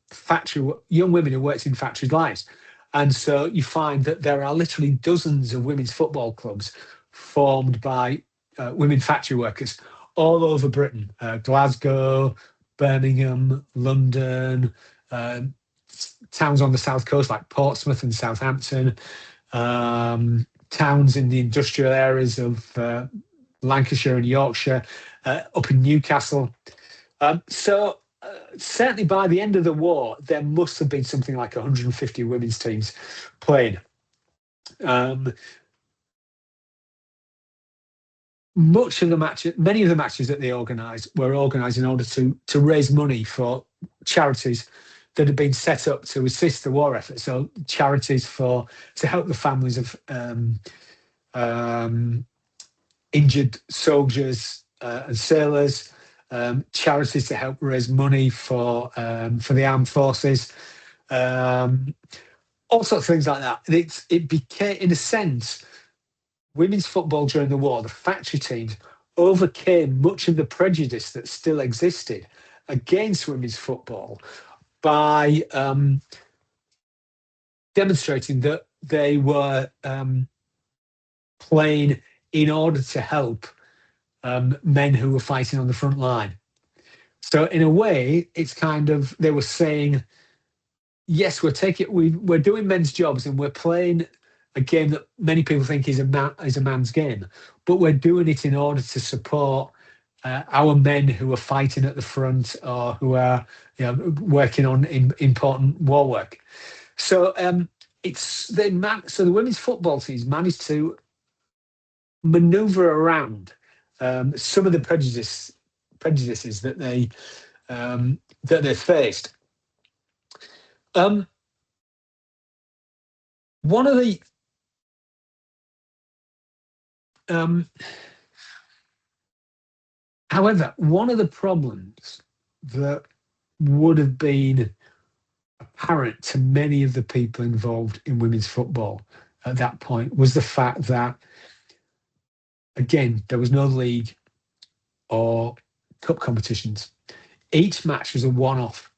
women who worked in factories' lives. And so you find that there are literally dozens of women's football clubs formed by women factory workers all over Britain: Glasgow, Birmingham, London, towns on the south coast like Portsmouth and Southampton, towns in the industrial areas of Lancashire and Yorkshire, up in Newcastle. So certainly by the end of the war, there must have been something like 150 women's teams playing. Many of the matches that they organised were organised in order to raise money for charities that had been set up to assist the war effort. So charities to help the families of injured soldiers and sailors, charities to help raise money for the armed forces, all sorts of things like that. It became, in a sense, women's football during the war, the factory teams overcame much of the prejudice that still existed against women's football by demonstrating that they were playing in order to help men who were fighting on the front line. So in a way, it's kind of, they were saying, yes, we're doing men's jobs and we're playing a game that many people think is a man's game, but we're doing it in order to support our men who are fighting at the front, or who are working on important war work. So the women's football teams managed to maneuver around some of the prejudices that they faced. One of the however, one of the problems that would have been apparent to many of the people involved in women's football at that point was the fact that, again, there was no league or cup competitions. Each match was a one-off.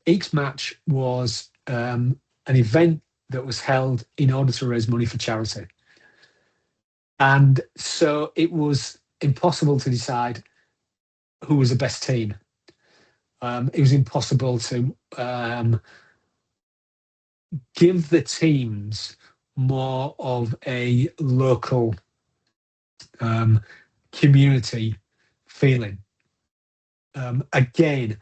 Each match was an event that was held in order to raise money for charity. And so it was impossible to decide who was the best team. It was impossible to give the teams more of a local community feeling. Again,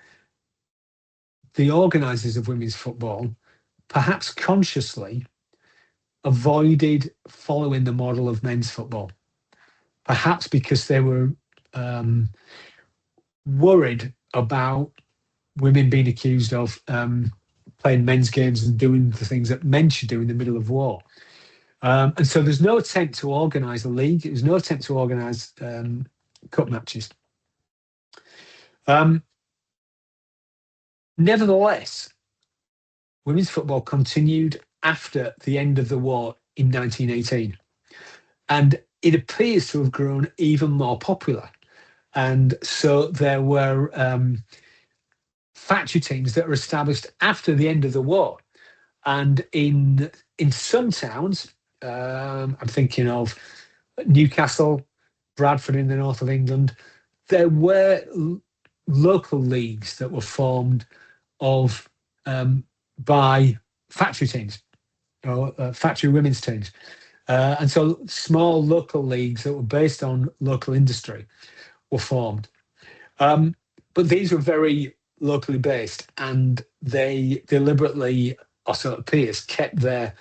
the organisers of women's football, perhaps consciously, avoided following the model of men's football, perhaps because they were worried about women being accused of playing men's games and doing the things that men should do in the middle of war. And so there's no attempt to organise a league. There's no attempt to organise cup matches. Nevertheless, women's football continued after the end of the war in 1918. And it appears to have grown even more popular. And so there were factory teams that were established after the end of the war. And in some towns, I'm thinking of Newcastle, Bradford in the north of England, there were local leagues that were formed by factory teams, or factory women's teams. And so small local leagues that were based on local industry were formed. But these were very locally based, and they deliberately, or so it appears, kept their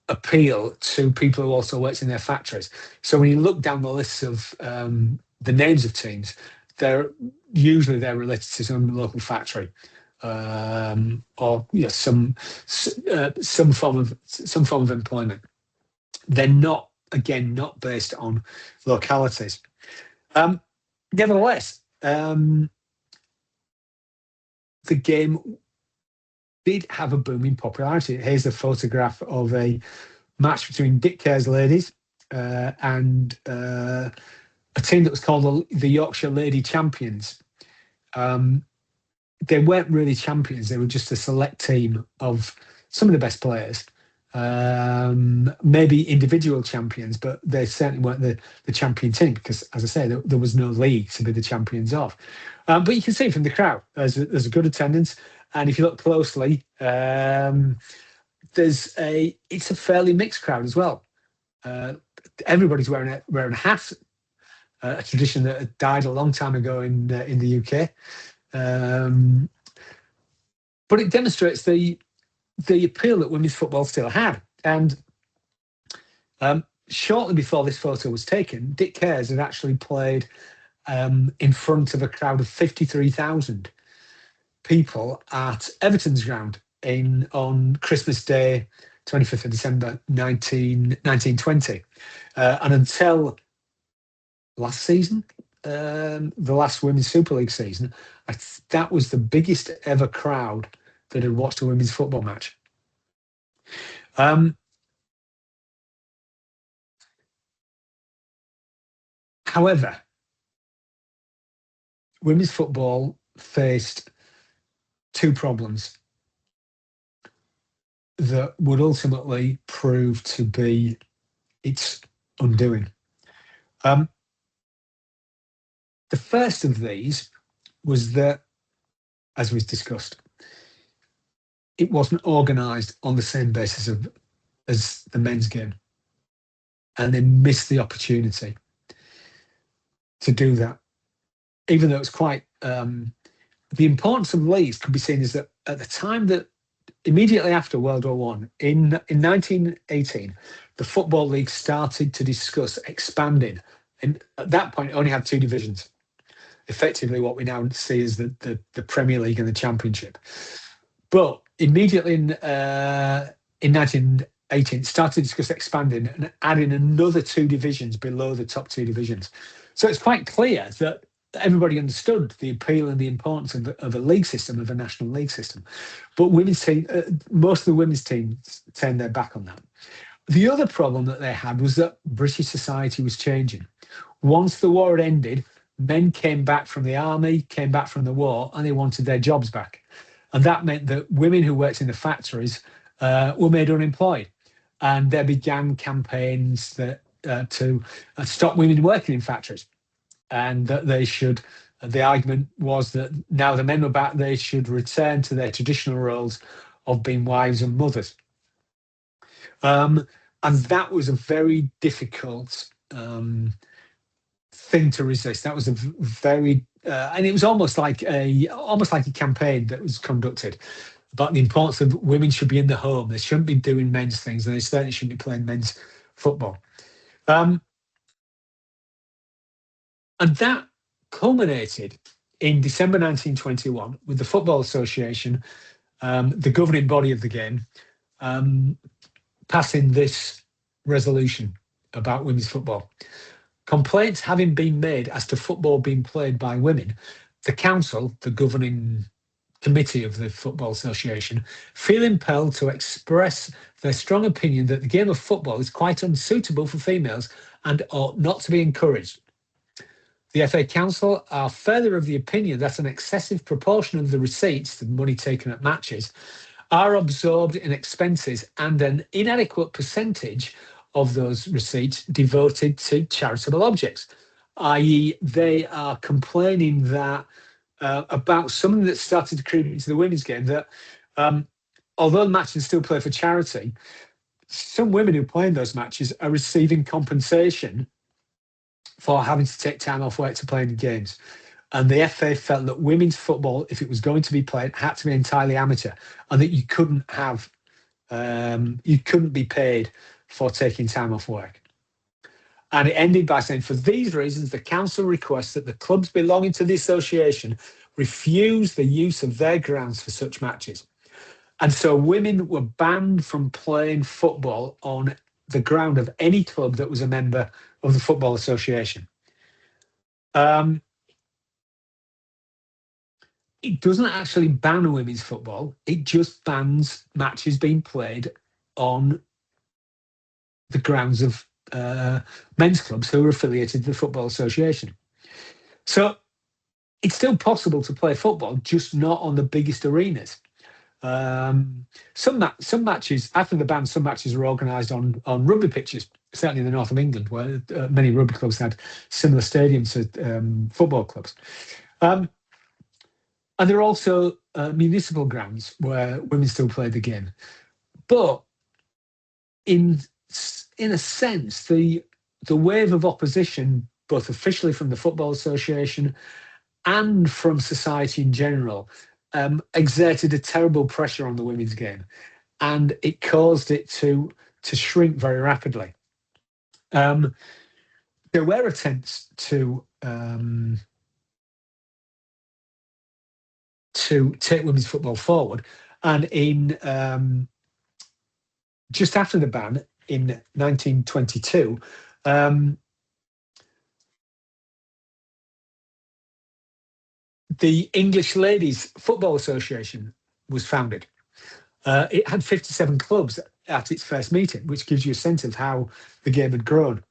appeal to people who also worked in their factories. So when you look down the lists of the names of teams, they're related to some local factory, or some form of employment. They're not based on localities. Nevertheless, the game did have a booming popularity. Here's a photograph of a match between Dick Kerr's ladies and a team that was called the Yorkshire Lady Champions. They weren't really champions. They were just a select team of some of the best players. Maybe individual champions, but they certainly weren't the champion team because, as I say, there was no league to be the champions of. But you can see from the crowd, there's a good attendance. And if you look closely, it's a fairly mixed crowd as well. Everybody's wearing a hat, a tradition that had died a long time ago in the UK. But it demonstrates the appeal that women's football still had. And shortly before this photo was taken, Dick Kerr's had actually played in front of a crowd of 53,000 people at Everton's ground on Christmas Day, 25th of December, 1920. And until last season, the last Women's Super League season, that was the biggest ever crowd that had watched a women's football match. However, women's football faced two problems that would ultimately prove to be its undoing. The first of these was that, as we've discussed, it wasn't organised on the same basis as the men's game. And they missed the opportunity to do that. Even though it's quite... the importance of leagues could be seen as that at the time that, immediately after World War I, in 1918, the Football League started to discuss expanding. And at that point, it only had two divisions. Effectively, what we now see is the Premier League and the Championship. But immediately in 1918, it started to discuss expanding and adding another two divisions below the top two divisions. So it's quite clear that everybody understood the appeal and the importance of a league system, of a national league system. But most of the women's teams turned their back on that. The other problem that they had was that British society was changing. Once the war had ended, men came back from the army, came back from the war, and they wanted their jobs back. And that meant that women who worked in the factories were made unemployed. And there began campaigns that to stop women working in factories, and that they should. The argument was that now the men were back, they should return to their traditional roles of being wives and mothers. And that was a very difficult thing to resist. That was a very, and it was almost like a campaign that was conducted about the importance of women should be in the home. They shouldn't be doing men's things, and they certainly shouldn't be playing men's football. And that culminated in December 1921 with the Football Association, the governing body of the game, passing this resolution about women's football. Complaints having been made as to football being played by women, the council, the governing committee of the Football Association, feel impelled to express their strong opinion that the game of football is quite unsuitable for females and ought not to be encouraged. The FA Council are further of the opinion that an excessive proportion of the receipts, the money taken at matches, are absorbed in expenses and an inadequate percentage of those receipts devoted to charitable objects, i.e. they are complaining that about something that started to creep into the women's game, that although the matches still play for charity, some women who play in those matches are receiving compensation for having to take time off work to play in the games. And the FA felt that women's football, if it was going to be played, had to be entirely amateur, and that you couldn't be paid for taking time off work. And it ended by saying, for these reasons, the council requests that the clubs belonging to the association refuse the use of their grounds for such matches. And so women were banned from playing football on the ground of any club that was a member of the Football Association. It doesn't actually ban women's football. It just bans matches being played on the grounds of men's clubs who are affiliated with the Football Association. So it's still possible to play football, just not on the biggest arenas. Some matches, after the ban, some matches were organised on rugby pitches, certainly in the north of England, where many rugby clubs had similar stadiums to football clubs. And there are also municipal grounds where women still play the game. But in a sense, the wave of opposition, both officially from the Football Association and from society in general, exerted a terrible pressure on the women's game, and it caused it to shrink very rapidly. There were attempts to take women's football forward, and in just after the ban in 1922, the English Ladies Football Association was founded. It had 57 clubs at its first meeting, which gives you a sense of how the game had grown.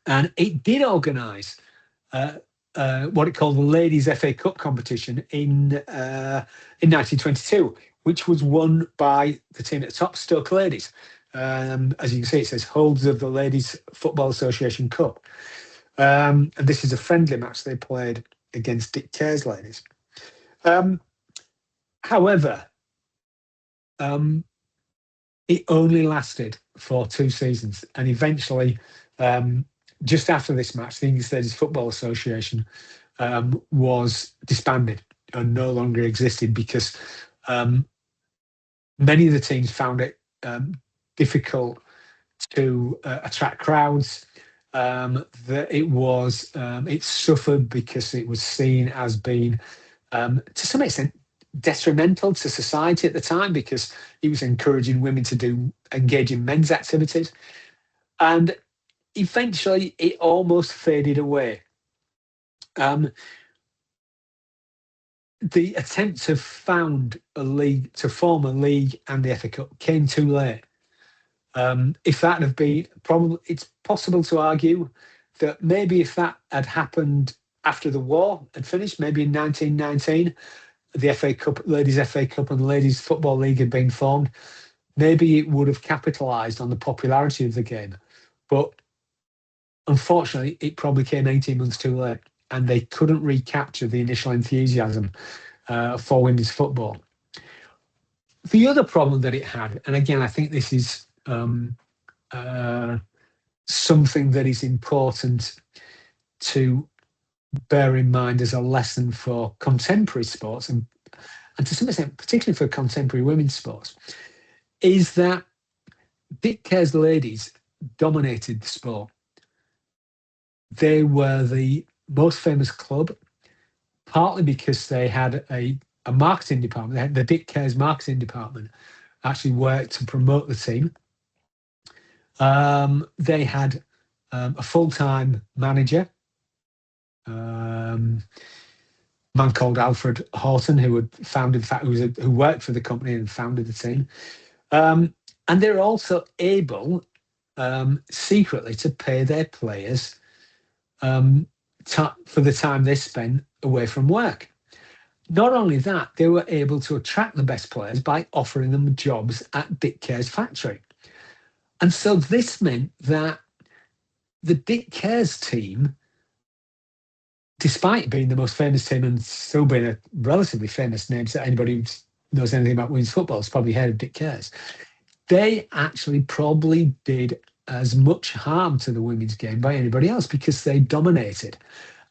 And it did organise what it called the Ladies FA Cup competition in 1922, which was won by the team at the top, Stoke Ladies. As you can see, it says holders of the Ladies Football Association Cup. And this is a friendly match they played against Dick Kerr's Ladies. However, it only lasted for 2 seasons, and eventually, just after this match, the English Ladies Football Association was disbanded and no longer existed because many of the teams found it difficult to attract crowds. That it suffered because it was seen as being, to some extent, detrimental to society at the time, because it was encouraging women to engage in men's activities. And eventually it almost faded away. The attempt to form a league and the FA Cup came too late. If that had been, probably, it's possible to argue that maybe if that had happened after the war had finished, maybe in 1919, the FA Cup, Ladies FA Cup and the Ladies Football League had been formed, maybe it would have capitalised on the popularity of the game. But unfortunately, it probably came 18 months too late, and they couldn't recapture the initial enthusiasm for women's football. The other problem that it had, and again, I think this is something that is important to bear in mind as a lesson for contemporary sports, and to some extent, particularly for contemporary women's sports, is that Dick Kerr's ladies dominated the sport. They were the most famous club, partly because they had a marketing department. They had the Dick Kerr's marketing department actually worked to promote the team. They had a full-time manager, man called Alfred Horton, who worked for the company and founded the team. And they're also able, secretly, to pay their players for the time they spent away from work. Not only that, they were able to attract the best players by offering them jobs at Dick Kerr's factory. And so this meant that the Dick Kerr's team, despite being the most famous team and still being a relatively famous name, so anybody who knows anything about women's football has probably heard of Dick Kerr's, they actually probably did as much harm to the women's game by anybody else because they dominated.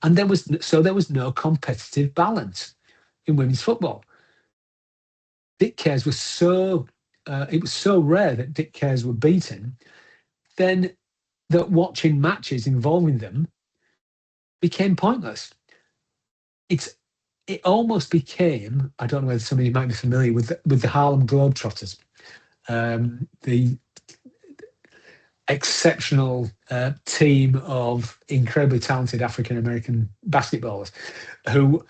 And there was no competitive balance in women's football. Dick Kerr's was it was so rare that Dick Kerr's were beaten, then that watching matches involving them became pointless. It almost became, I don't know whether some of you might be familiar with the Harlem Globetrotters, the exceptional team of incredibly talented African-American basketballers who,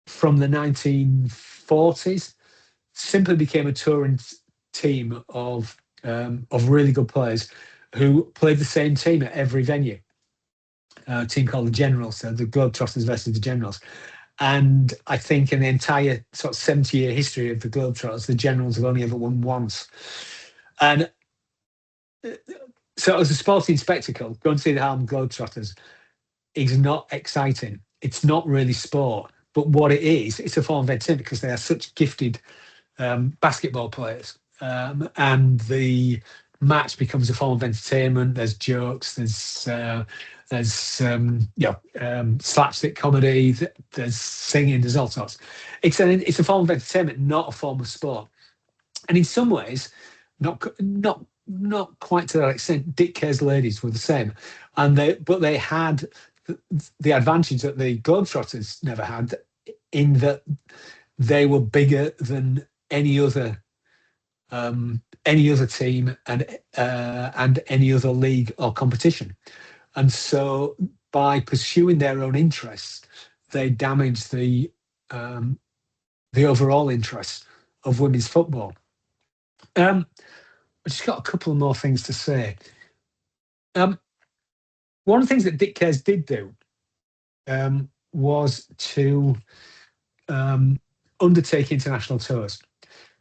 from the 1940s, simply became a touring team of really good players who played the same team at every venue. A team called the Generals, so the Globetrotters versus the Generals. And I think in the entire sort of 70-year history of the Globetrotters, the Generals have only ever won once. And so as a sporting spectacle, going to see the Harlem Globetrotters is not exciting. It's not really sport. But what it is, it's a form of entertainment because they are such gifted basketball players. And the match becomes a form of entertainment. There's jokes, there's slapstick comedy, there's singing, there's all sorts. It's a form of entertainment, not a form of sport. And in some ways, not quite to that extent, Dick Kerr's ladies were the same. But they had the advantage that the Globetrotters never had, in that they were bigger than any other team and any other league or competition. And so by pursuing their own interests, they damaged the overall interests of women's football. I just got a couple more things to say. One of the things that Dick Kerr's did do was to undertake international tours.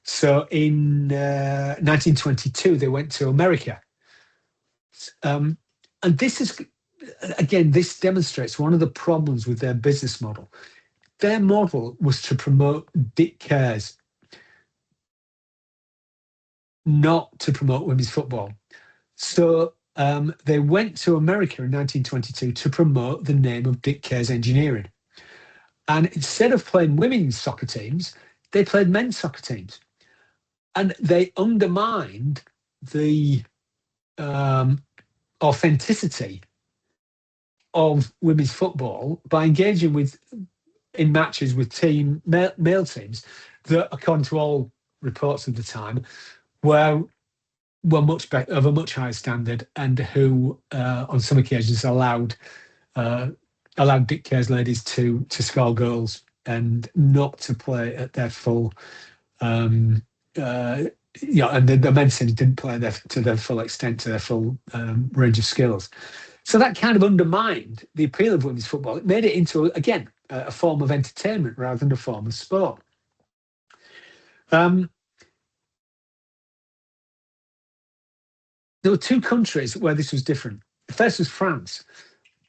So in 1922, they went to America. And this demonstrates one of the problems with their business model. Their model was to promote Dick Kerr's, not to promote women's football. So they went to America in 1922 to promote the name of Dick Kerr's Engineering. And instead of playing women's soccer teams, they played men's soccer teams. And they undermined the authenticity of women's football by engaging in matches with male teams that, according to all reports of the time, were much better, of a much higher standard, and who on some occasions allowed Dick Kerr's ladies to score goals and not to play at their full. And the men's teams didn't play to their full extent, to their full range of skills. So that kind of undermined the appeal of women's football. It made it into, again, a form of entertainment rather than a form of sport. There were two countries where this was different. The first was France.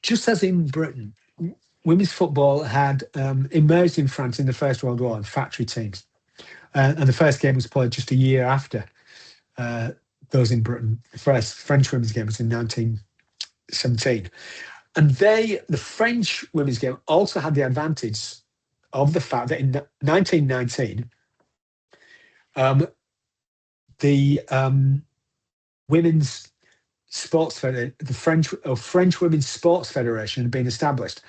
Just as in Britain, women's football had emerged in France in the First World War in factory teams. And the first game was played just a year after those in Britain. The first French women's game was in 1917. And the French women's game also had the advantage of the fact that in 1919, the women's sports the French Women's Sports Federation had been established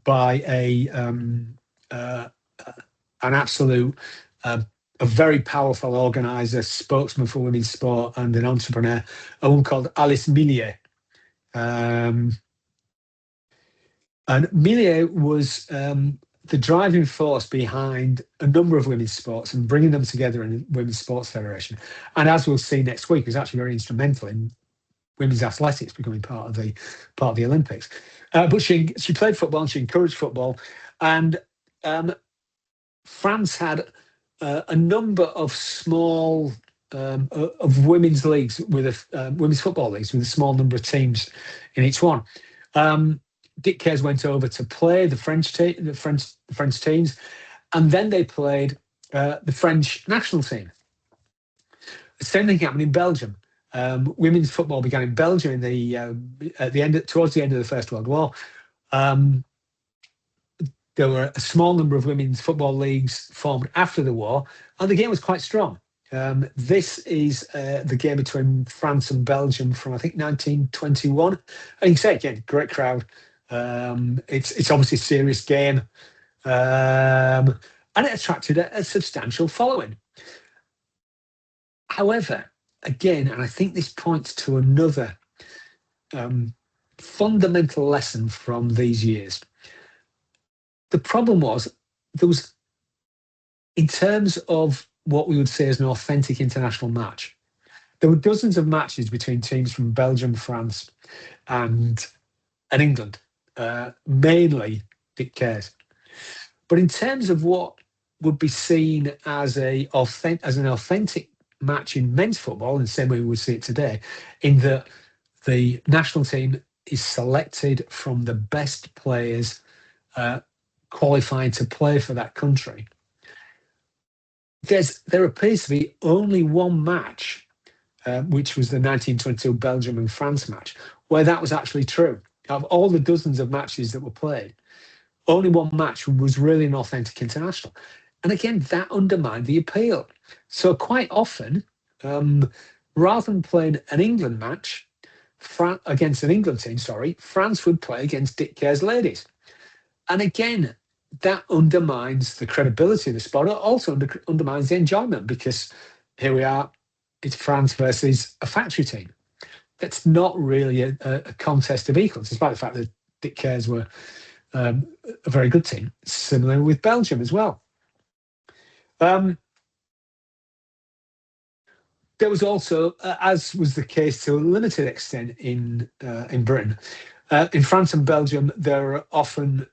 by an absolute, a very powerful organizer, spokesman for women's sport, and an entrepreneur, a woman called Alice Millier. And Millier was the driving force behind a number of women's sports and bringing them together in a Women's Sports Federation. And as we'll see next week, was actually very instrumental in women's athletics becoming part of the Olympics. But she played football and she encouraged football. And France had a number of small of women's leagues with women's football leagues with a small number of teams in each one. Dick Cares went over to play the French teams, and then they played the French national team. The same thing happened in Belgium. Women's football began in Belgium towards the end of the First World War. There were a small number of women's football leagues formed after the war, and the game was quite strong. This is the game between France and Belgium from, I think, 1921. And you can say, again, great crowd. It's obviously a serious game. And it attracted a substantial following. However, again, and I think this points to another fundamental lesson from these years. The problem was, in terms of what we would say is an authentic international match, there were dozens of matches between teams from Belgium, France, and England, mainly Dick Cares. But in terms of what would be seen as an authentic match in men's football, in the same way we would see it today, in that the national team is selected from the best players qualifying to play for that country. There appears to be only one match, which was the 1922 Belgium and France match, where that was actually true. Of all the dozens of matches that were played, only one match was really an authentic international. And again, that undermined the appeal. So quite often, rather than playing an England match against an England team, France would play against Dick Cares ladies. And again, that undermines the credibility of the sport. It also undermines the enjoyment, because here we are, it's France versus a factory team. That's not really a contest of equals, despite the fact that Dick Cares were a very good team. Similar with Belgium as well. There was also, as was the case to a limited extent in Britain, in France and Belgium, there are often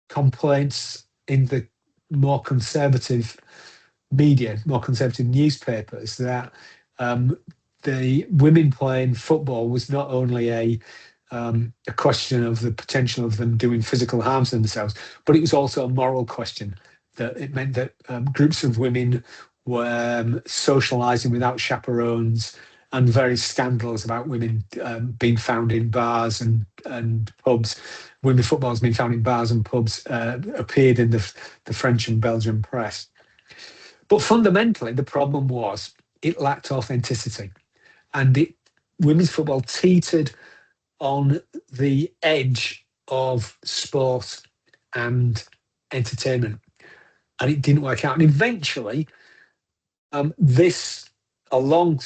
complaints in the more conservative media, more conservative newspapers, that the women playing football was not only a question of the potential of them doing physical harm to themselves, but it was also a moral question. That it meant that groups of women were socialising without chaperones, and various scandals about women being found in bars and pubs. Women footballers being found in bars and pubs appeared in the French and Belgian press. But fundamentally, the problem was it lacked authenticity, and women's football teetered on the edge of sport and entertainment, and it didn't work out. And eventually, this, along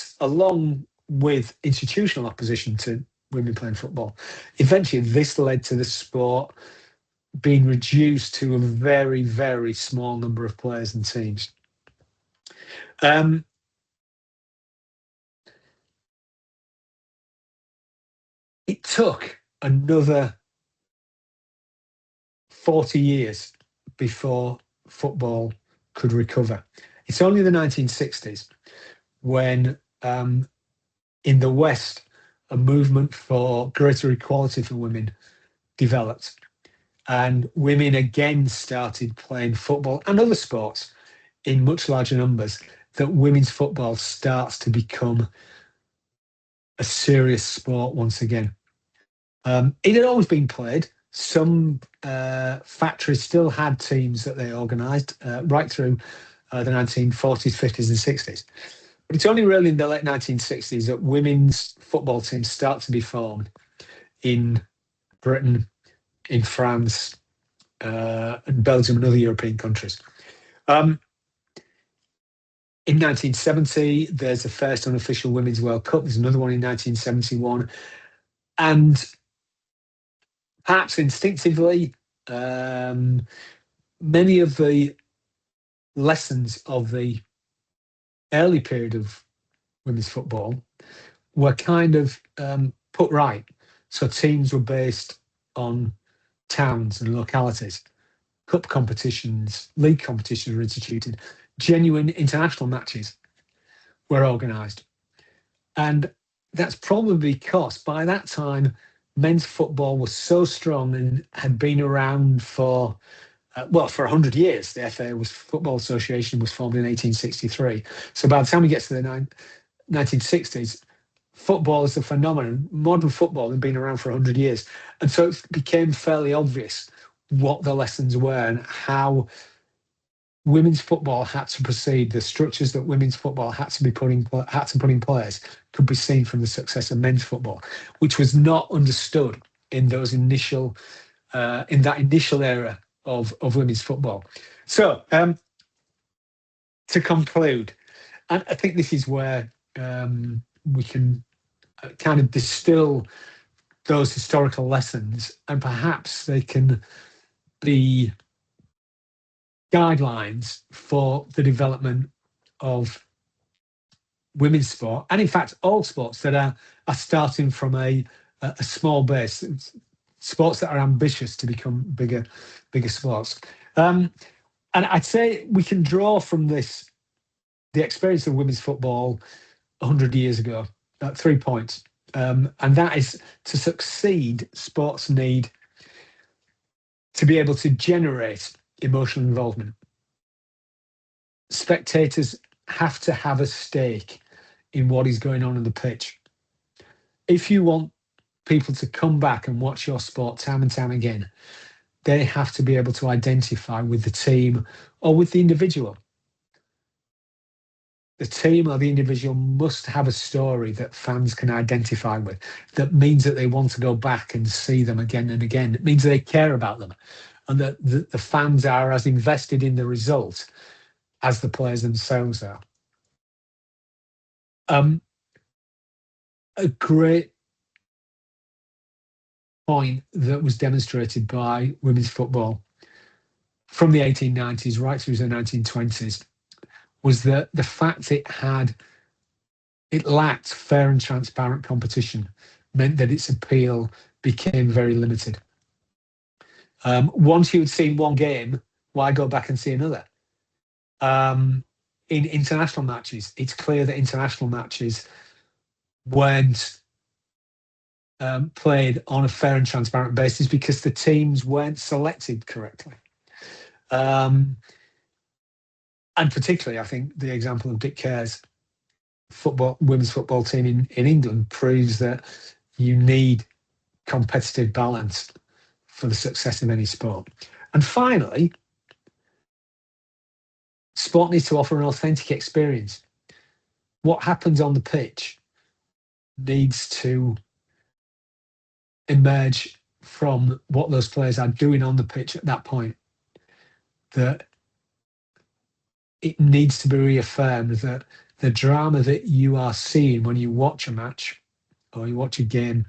with institutional opposition to women playing football, eventually this led to the sport being reduced to a very, very small number of players and teams. It took another 40 years before football could recover. It's only the 1960s when, in the West, a movement for greater equality for women developed. And women again started playing football and other sports in much larger numbers, that women's football starts to become a serious sport once again. It had always been played. Some factories still had teams that they organised right through the 1940s, 50s, and 60s. But it's only really in the late 1960s that women's football teams start to be formed in Britain, in France, and Belgium and other European countries. In 1970, there's the first unofficial Women's World Cup. There's another one in 1971. And perhaps instinctively, many of the lessons of the early period of women's football were kind of put right. So teams were based on towns and localities. Cup competitions, league competitions were instituted. Genuine international matches were organised. And that's probably because by that time, men's football was so strong and had been around for 100 years. The Football Association was formed in 1863. So by the time we get to the 1960s, football is a phenomenon. Modern football had been around for 100 years. And so it became fairly obvious what the lessons were and how women's football had to proceed. The structures that women's football had to put in place could be seen from the success of men's football, which was not understood in those initial era of women's football. So to conclude, and I think this is where we can kind of distill those historical lessons, and perhaps they can be guidelines for the development of women's sport, and in fact all sports that are starting from a small base, sports that are ambitious to become bigger sports. And I'd say we can draw from this the experience of women's football 100 years ago, 3 points. And that is, to succeed, sports need to be able to generate emotional involvement. Spectators have to have a stake in what is going on the pitch. If you want people to come back and watch your sport time and time again, they have to be able to identify with the team or with the individual. The team or the individual must have a story that fans can identify with. That means that they want to go back and see them again and again. It means they care about them, and that the fans are as invested in the result as the players themselves are. A great point that was demonstrated by women's football from the 1890s right through the 1920s was that the fact it lacked fair and transparent competition meant that its appeal became very limited. Once you'd seen one game, why go back and see another? In international matches, it's clear that international matches weren't played on a fair and transparent basis because the teams weren't selected correctly. And particularly, I think the example of Dick Kerr's women's football team in England proves that you need competitive balance for the success of any sport. And finally, sport needs to offer an authentic experience. What happens on the pitch needs to emerge from what those players are doing on the pitch at that point. That it needs to be reaffirmed that the drama that you are seeing when you watch a match or you watch a game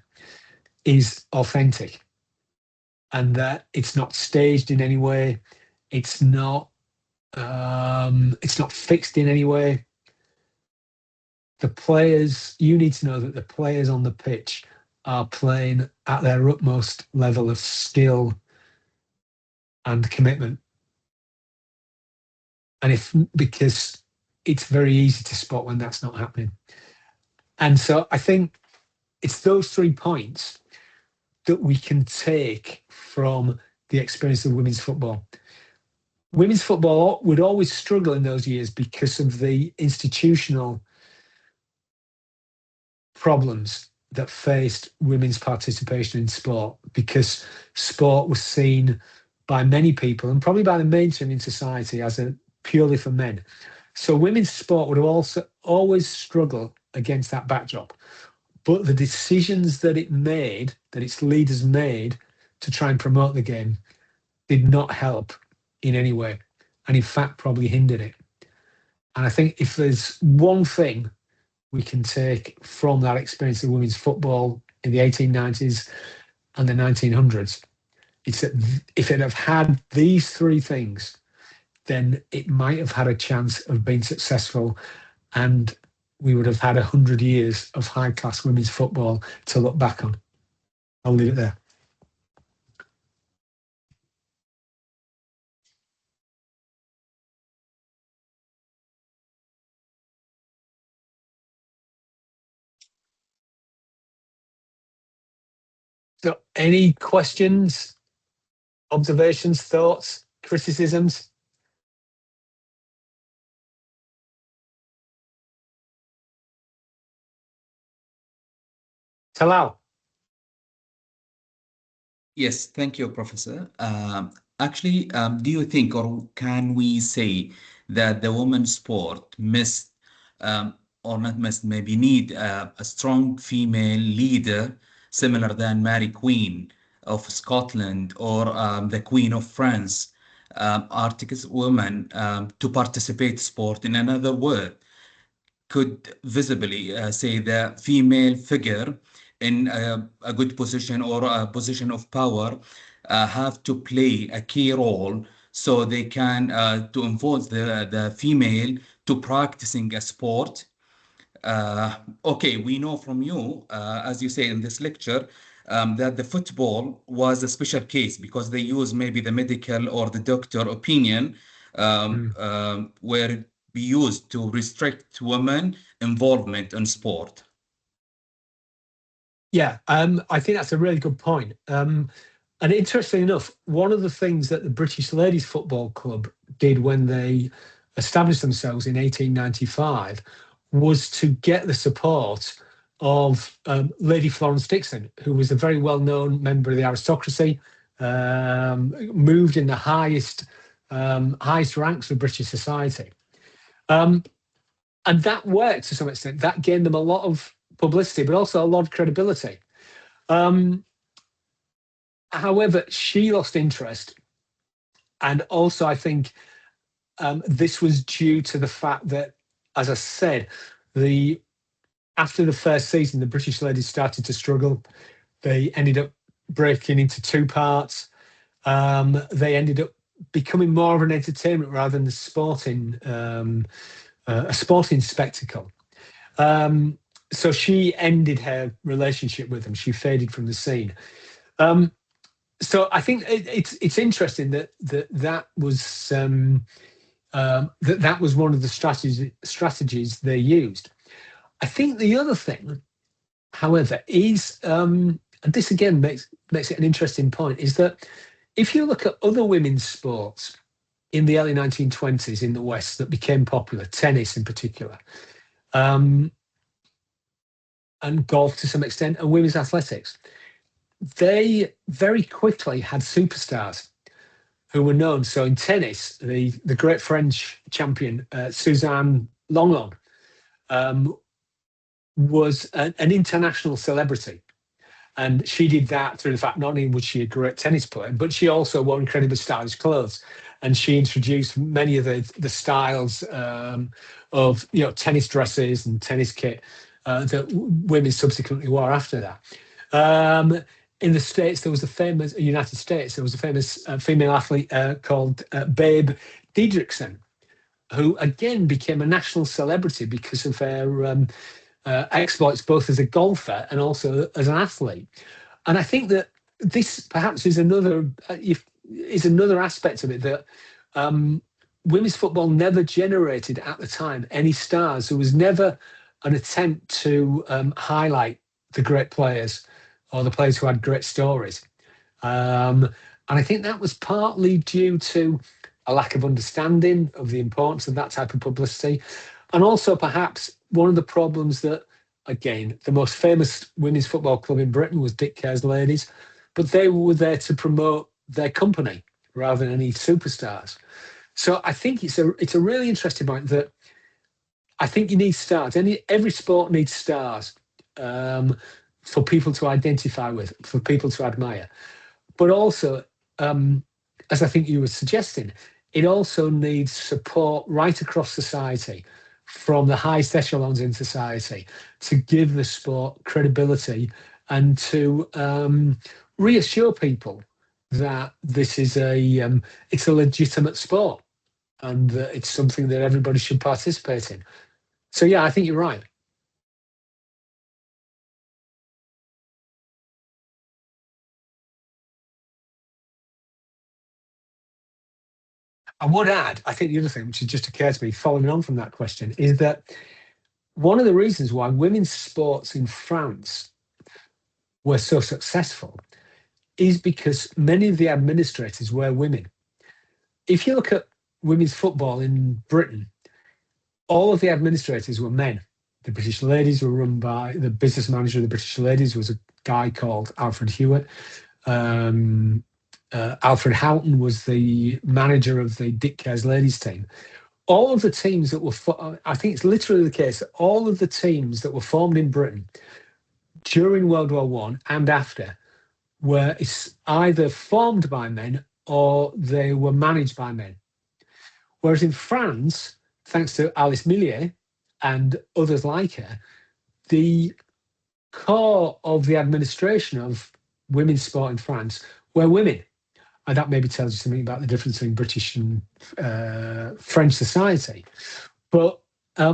is authentic, and that it's not staged in any way. It's not fixed in any way. You need to know that the players on the pitch are playing at their utmost level of skill and commitment. And because it's very easy to spot when that's not happening. And so I think it's those 3 points that we can take from the experience of women's football. Women's football would always struggle in those years because of the institutional problems that faced women's participation in sport, because sport was seen by many people, and probably by the mainstream in society, as purely for men. So women's sport would also always struggle against that backdrop. But the decisions that its leaders made to try and promote the game did not help in any way, and in fact probably hindered it. And I think if there's one thing we can take from that experience of women's football in the 1890s and the 1900s, it's that if it had had these 3 things, then it might have had a chance of being successful, and we would have had 100 years of high-class women's football to look back on. I'll leave it there. So, any questions, observations, thoughts, criticisms? Talal. Yes, thank you, Professor. Actually, do you think, or can we say that the women's sport missed, or not missed, maybe need a strong female leader similar than Mary Queen of Scotland, or the Queen of France, Arctic women, to participate sport? In another word, could visibly say the female figure in a good position or a position of power have to play a key role, so they can to involve the female to practicing a sport. Okay, we know from you, as you say in this lecture, that the football was a special case because they use maybe the medical or the doctor opinion where it be used to restrict women involvement in sport. Yeah, I think that's a really good point. And interestingly enough, one of the things that the British Ladies Football Club did when they established themselves in 1895 was to get the support of Lady Florence Dixon, who was a very well-known member of the aristocracy, moved in the highest ranks of British society. And that worked to some extent. That gained them a lot of publicity, but also a lot of credibility. However, she lost interest. And also, I think this was due to the fact that, as I said, after the first season, the British ladies started to struggle. They ended up breaking into 2 parts. They ended up becoming more of an entertainment rather than a sporting spectacle. So she ended her relationship with them. She faded from the scene. So I think it's interesting that was that was one of the strategies they used. I think the other thing, however, is and this again makes it an interesting point, is that if you look at other women's sports in the early 1920s in the West that became popular, tennis in particular, and golf to some extent, and women's athletics, they very quickly had superstars who were known. So in tennis, the great French champion, Suzanne Lenglen, was an international celebrity. And she did that through the fact not only was she a great tennis player, but she also wore incredibly stylish clothes. And she introduced many of the styles of tennis dresses and tennis kit that women subsequently wore after that. In the States, there was a famous United States. There was a famous female athlete called Babe Didrikson, who again became a national celebrity because of her exploits, both as a golfer and also as an athlete. And I think that this perhaps is another. is another aspect of it that women's football never generated at the time any stars. There was never an attempt to highlight the great players or the players who had great stories. And I think that was partly due to a lack of understanding of the importance of that type of publicity. And also perhaps one of the problems that, again, the most famous women's football club in Britain was Dick Kerr's Ladies, but they were there to promote their company rather than any superstars. So I think it's a really interesting point that I think you need stars. Every sport needs stars for people to identify with, for people to admire. But also, as I think you were suggesting, it also needs support right across society, from the highest echelons in society, to give the sport credibility and to reassure people that this is it's a legitimate sport and that it's something that everybody should participate in. So yeah, I think you're right. I would add, I think the other thing which has just occurred to me, following on from that question, is that one of the reasons why women's sports in France were so successful is because many of the administrators were women. If you look at women's football in Britain, all of the administrators were men. The British Ladies were run by, the business manager of the British Ladies was a guy called Alfred Hewitt. Alfred Houghton was the manager of the Dick Kerr's Ladies team. All of the teams that were, I think it's literally the case, all of the teams that were formed in Britain during World War I and after were either formed by men or they were managed by men. Whereas in France, thanks to Alice Millier and others like her, the core of the administration of women's sport in France were women. And that maybe tells you something about the difference between British and French society. But I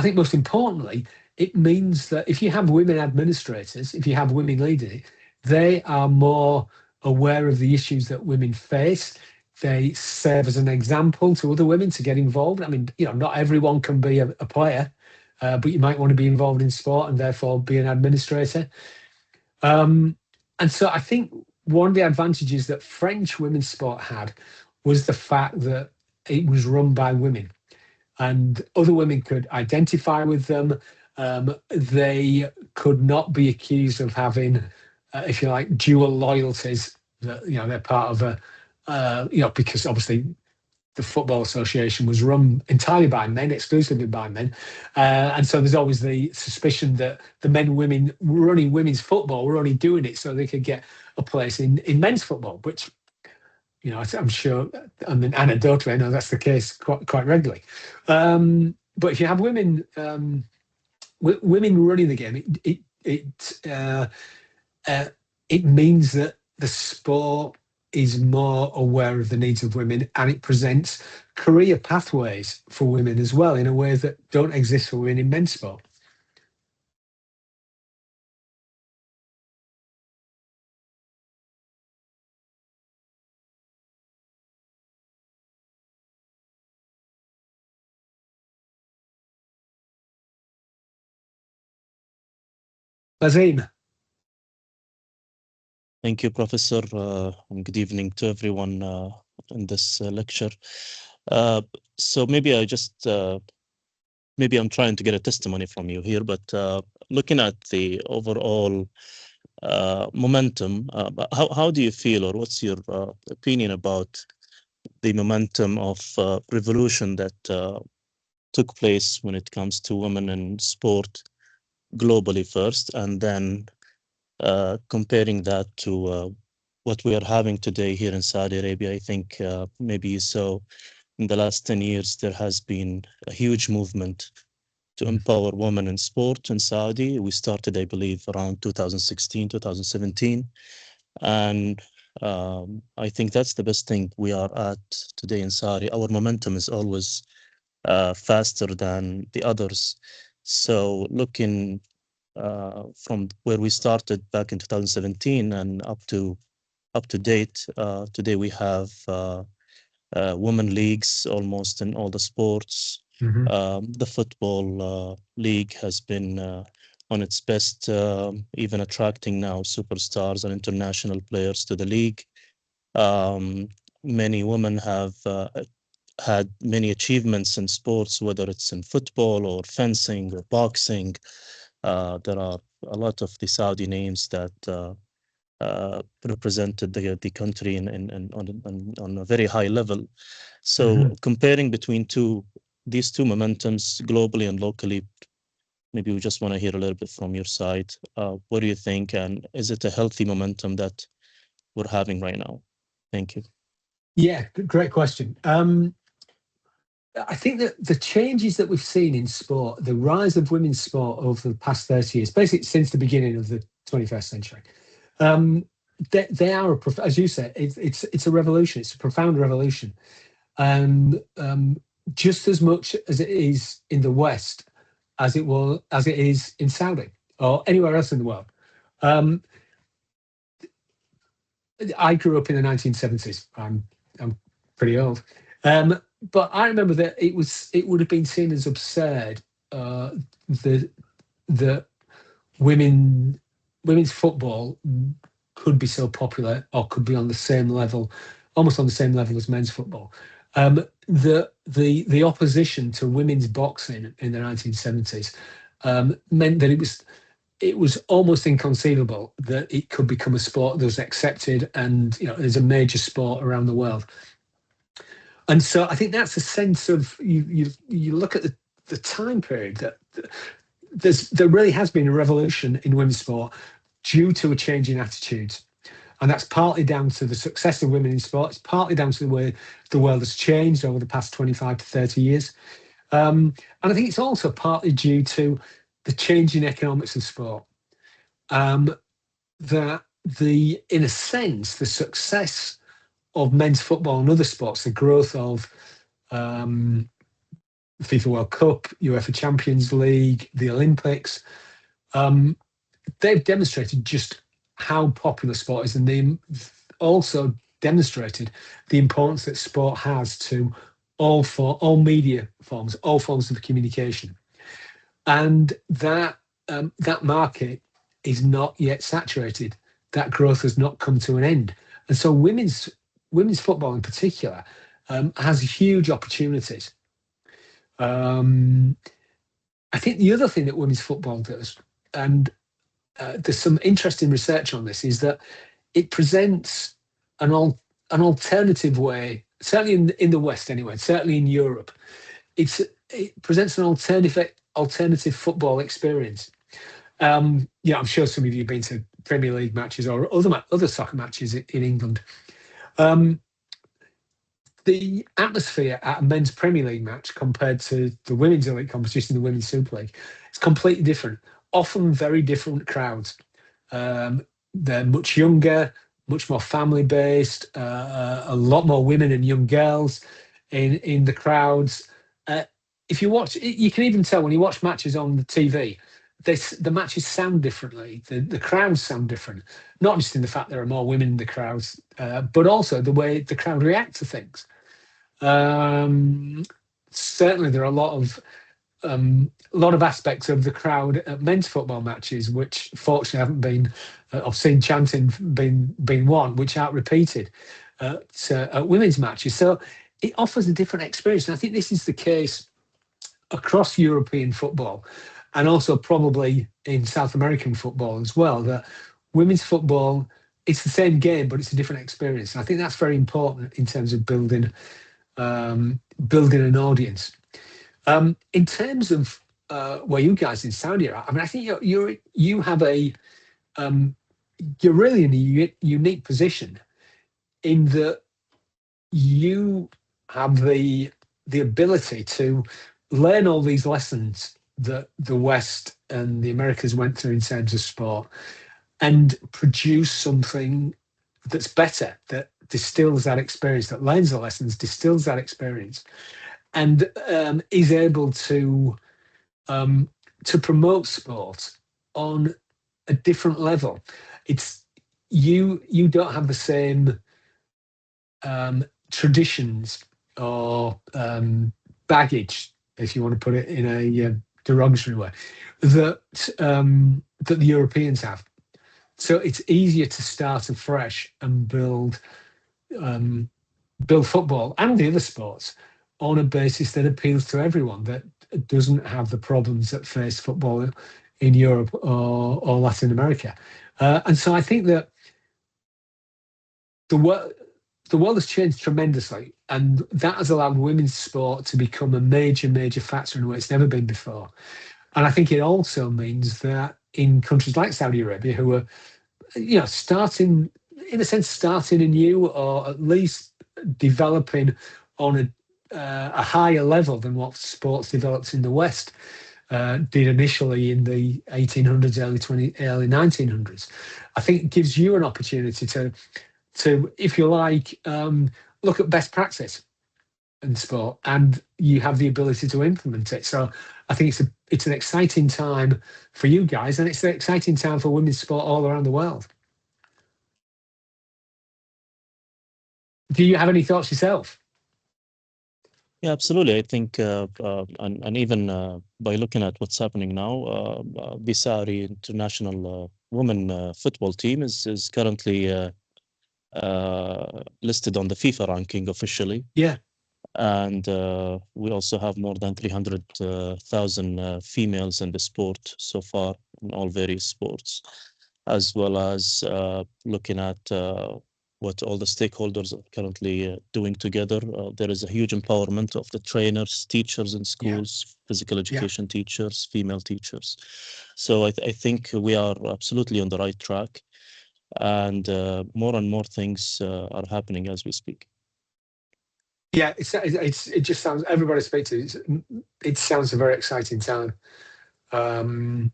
think most importantly, it means that if you have women administrators, if you have women leading, they are more aware of the issues that women face. They serve as an example to other women to get involved. I mean, not everyone can be a player, but you might want to be involved in sport and therefore be an administrator. And so I think one of the advantages that French women's sport had was the fact that it was run by women and other women could identify with them. They could not be accused of having, if you like, dual loyalties. That they're part of because obviously the Football Association was run entirely by men, exclusively by men, and so there's always the suspicion that the women running women's football were only doing it so they could get a place in men's football, which I'm sure, I mean, anecdotally, I know that's the case quite regularly. But if you have women running the game, it means that the sport is more aware of the needs of women, and it presents career pathways for women as well in a way that don't exist for women in men's sport. Bazim. Thank you, Professor, and good evening to everyone in this lecture. So maybe maybe I'm trying to get a testimony from you here, but looking at the overall momentum, how do you feel, or what's your opinion about the momentum of revolution that took place when it comes to women in sport globally first, and then comparing that to what we are having today here in Saudi Arabia? I think maybe so in the last 10 years, there has been a huge movement to empower women in sport in Saudi. We started, I believe, around 2016, 2017. And I think that's the best thing we are at today in Saudi. Our momentum is always faster than the others. So looking from where we started back in 2017 and up to up to date. Today we have women leagues almost in all the sports. The football league has been on its best, even attracting now superstars and international players to the league. Many women have had many achievements in sports, whether it's in football or fencing or boxing. There are a lot of the Saudi names that represented the country on a very high level. So comparing between these two momentums globally and locally, maybe we just want to hear a little bit from your side. What do you think? And is it a healthy momentum that we're having right now? Thank you. Yeah, great question. I think that the changes that we've seen in sport, the rise of women's sport over the past 30 years, basically since the beginning of the 21st century, they are, as you said, it's a revolution. It's a profound revolution. And just as much as it is in the West as it is in Saudi or anywhere else in the world. I grew up in the 1970s. I'm pretty old. But I remember that it would have been seen as absurd that women's football could be so popular or could be on the same level, almost on the same level as men's football. The opposition to women's boxing in the 1970s meant that it was almost inconceivable that it could become a sport that was accepted and as a major sport around the world. And so I think that's a sense of you look at the time period that there really has been a revolution in women's sport due to a change in attitudes. And that's partly down to the success of women in sport. It's partly down to the way the world has changed over the past 25 to 30 years. And I think it's also partly due to the change in economics of sport. That in a sense, the success of men's football and other sports, the growth of FIFA World Cup, UEFA Champions League, the Olympics, they've demonstrated just how popular sport is, and they also demonstrated the importance that sport has to all media forms, all forms of communication, and that market is not yet saturated. That growth has not come to an end, and so women's football in particular has huge opportunities. I think the other thing that women's football does, and there's some interesting research on this, is that it presents an alternative way, certainly in the West anyway, certainly in Europe, it presents an alternative football experience. I'm sure some of you have been to Premier League matches or other soccer matches in England. The atmosphere at a men's Premier League match compared to the women's elite competition, the Women's Super League, it's completely different. Often very different crowds. They're much younger, much more family-based, a lot more women and young girls in the crowds. If you watch, you can even tell when you watch matches on the TV, the matches sound differently. The crowds sound different, not just in the fact there are more women in the crowds, but also the way the crowd react to things. Certainly, there are a lot of aspects of the crowd at men's football matches which fortunately haven't been, I've seen chanting being one, which aren't repeated at women's matches. So it offers a different experience, and I think this is the case across European football, and also probably in South American football as well. That women's football, it's the same game, but it's a different experience. And I think that's very important in terms of building an audience. In terms of where you guys in Saudi are, I mean, I think you're really in a unique position in that you have the ability to learn all these lessons that the West and the Americas went through in terms of sport and produce something that's better, that distills that experience, that learns the lessons, distills that experience, and is able to promote sport on a different level. you don't have the same traditions or baggage, if you want to put it in a derogatory way, that that the Europeans have. So it's easier to start afresh and build football and the other sports on a basis that appeals to everyone, that doesn't have the problems that face football in Europe or Latin America. And so I think that the world has changed tremendously, and that has allowed women's sport to become a major factor in a way it's never been before. And I think it also means that in countries like Saudi Arabia, who are, starting anew, or at least developing on a higher level than what sports developed in the West did initially in the 1800s, early 1900s. I think it gives you an opportunity to, if you like, look at best practice in sport, and you have the ability to implement it. So I think it's an exciting time for you guys, and it's an exciting time for women's sport all around the world. Do you have any thoughts yourself? Yeah, absolutely. I think, and even by looking at what's happening now, the Saudi international women football team is currently listed on the FIFA ranking officially. Yeah. And we also have more than 300,000 females in the sport so far, in all various sports, as well as looking at what all the stakeholders are currently doing together. There is a huge empowerment of the trainers, teachers in schools, physical education teachers, female teachers. So I think we are absolutely on the right track, and more and more things are happening as we speak. Yeah, it just sounds, everybody I speak to, it sounds a very exciting time. And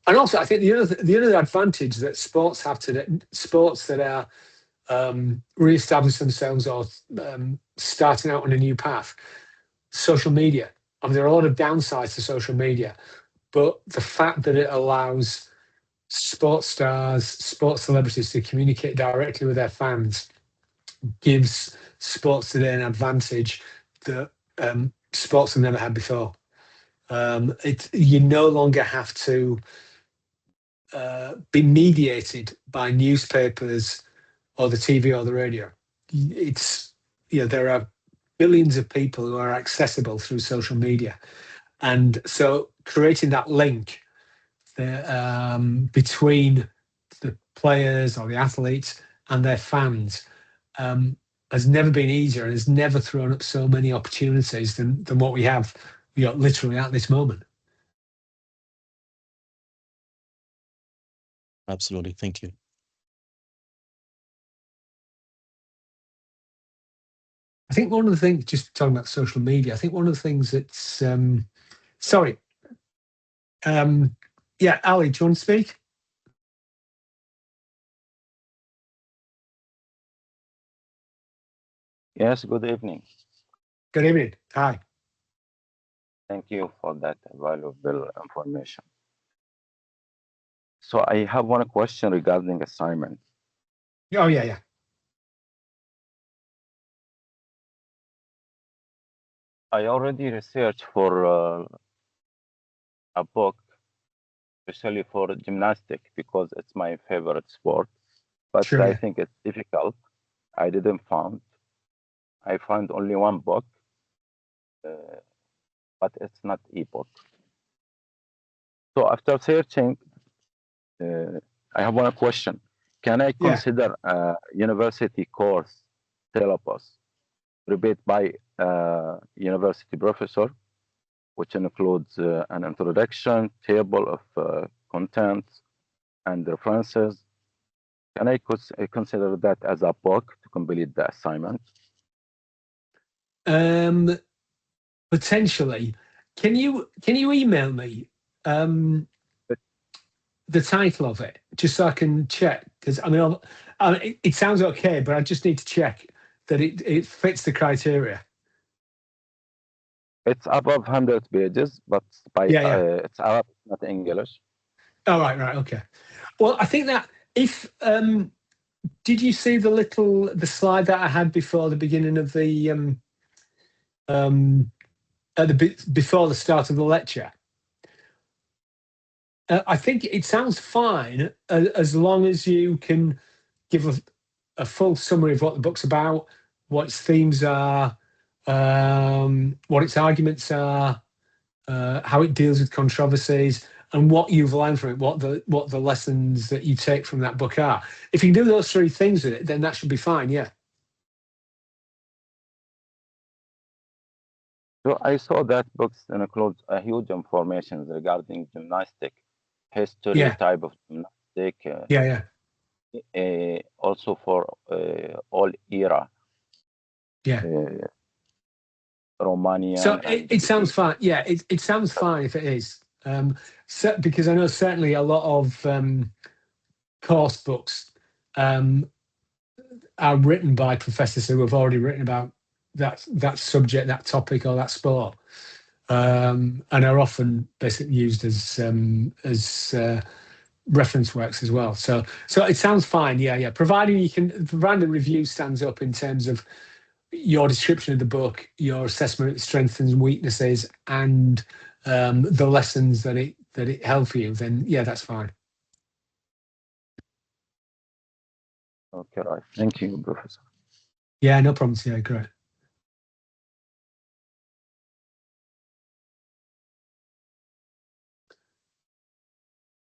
also, I think the other advantage that sports have today, sports that are re-establish themselves or starting out on a new path, social media. I mean, there are a lot of downsides to social media, but the fact that it allows sports stars, sports celebrities to communicate directly with their fans gives sports today an advantage that sports have never had before. You no longer have to be mediated by newspapers or the TV or the radio. It's, there are billions of people who are accessible through social media. And so creating that link between the players or the athletes and their fans has never been easier, and has never thrown up so many opportunities than what we have, literally at this moment. Absolutely. Thank you. I think one of the things, just talking about social media, I think one of the things that's, sorry. Yeah, Ali, do you want to speak? Yes, good evening. Good evening. Hi. Thank you for that valuable information. So I have one question regarding assignment. Oh, yeah. I already researched for a book, especially for gymnastics, because it's my favorite sport. But Sure, I yeah. think it's difficult. I didn't find. I found only one book, but it's not ebook. So after searching, I have one question. Can I consider a university course syllabus prepared by a university professor, which includes an introduction, table of contents, and references? Can I consider that as a book to complete the assignment? Potentially. Can you email me the title of it, just so I can check? Because I mean, it sounds okay, but I just need to check that it fits the criteria. It's above 100 pages, but it's Arabic, not English. Oh, right, okay. Well, I think that if did you see the slide that I had before the beginning of the before the start of the lecture? I think it sounds fine as long as you can give a full summary of what the book's about, what its themes are, what its arguments are, how it deals with controversies, and what you've learned from it, what the lessons that you take from that book are. If you can do those three things with it, then that should be fine. Yeah. So I saw that books includes a huge information regarding gymnastic history, Yeah. type of gymnastic, Yeah. also for all era. Yeah. Romanian. So it sounds fine. Yeah, it sounds fine if it is. Because I know certainly a lot of course books are written by professors who have already written about that subject, that topic, or that sport, and are often basically used as reference works as well. So it sounds fine. Yeah. Providing the review stands up in terms of your description of the book, your assessment of its strengths and weaknesses, and the lessons that it held for you, then yeah, that's fine. Okay, right. Thank you, Professor. Yeah, no problems. Yeah, great.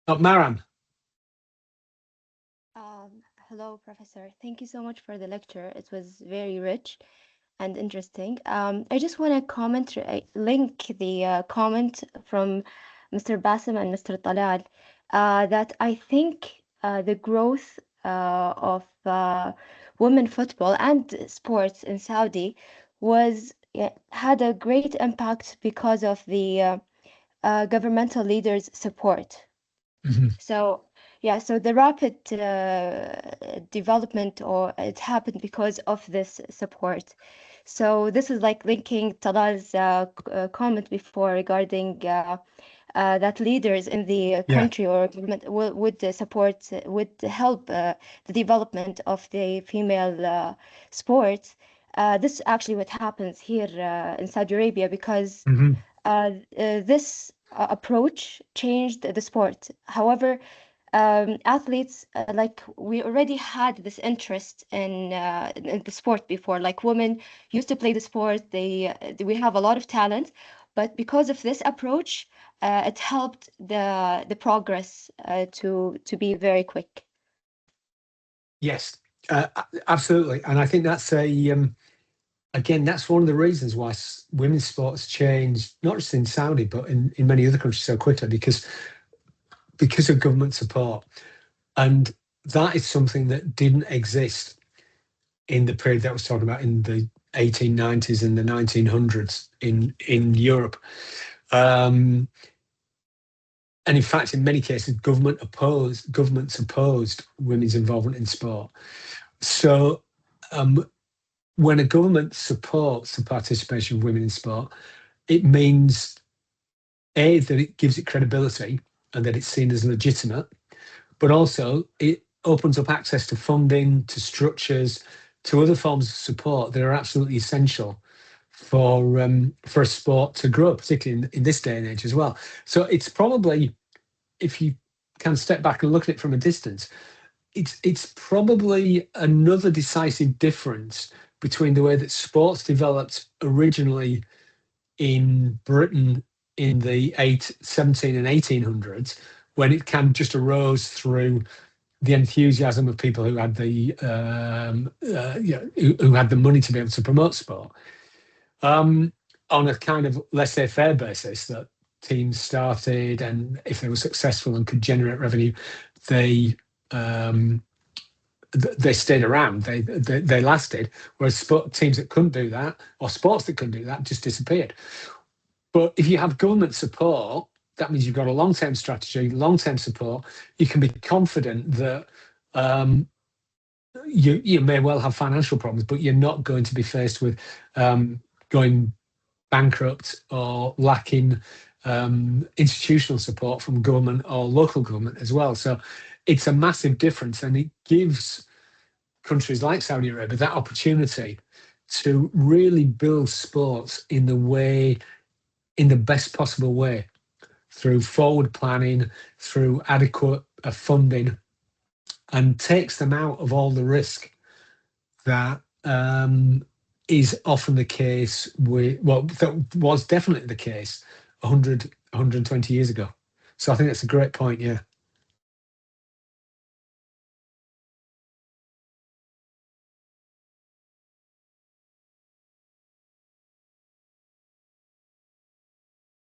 Oh, Maram. Hello, Professor. Thank you so much for the lecture. It was very rich and interesting. I just want to link the comment from Mr. Bassem and Mr. Talal that I think the growth of women football and sports in Saudi had a great impact because of the governmental leaders' support. Mm-hmm. So the rapid development, or it happened because of this support. So this is like linking Talal's comment before regarding that leaders in the country or government would help the development of the female sports. This is actually what happens here in Saudi Arabia, because this approach changed the sport. However, athletes like we already had this interest in the sport before. Like women used to play the sport. We have a lot of talent, but because of this approach, it helped the progress to be very quick. Yes, absolutely, and I think that's again, that's one of the reasons why women's sports changed, not just in Saudi, but in many other countries so quickly, because of government support. And that is something that didn't exist in the period that I was talking about in the 1890s and the 1900s in Europe. And in fact, in many cases, governments opposed women's involvement in sport. So when a government supports the participation of women in sport, it means, A, that it gives it credibility and that it's seen as legitimate, but also it opens up access to funding, to structures, to other forms of support that are absolutely essential for a sport to grow, particularly in this day and age as well. So it's probably, if you can step back and look at it from a distance, it's probably another decisive difference between the way that sports developed originally in Britain in the 17 and 1800s, when it kind of just arose through the enthusiasm of people who had who had the money to be able to promote sport, on a kind of laissez-faire basis, that teams started, and if they were successful and could generate revenue, they stayed around, they lasted, whereas teams that couldn't do that, or sports that couldn't do that, just disappeared. But if you have government support, that means you've got a long-term strategy, long-term support. You can be confident that you may well have financial problems, but you're not going to be faced with going bankrupt or lacking institutional support from government or local government as well. So it's a massive difference, and it gives countries like Saudi Arabia that opportunity to really build sports in the best possible way, through forward planning, through adequate funding, and takes them out of all the risk that is often the case that was definitely the case 120 years ago. So I think that's a great point, yeah.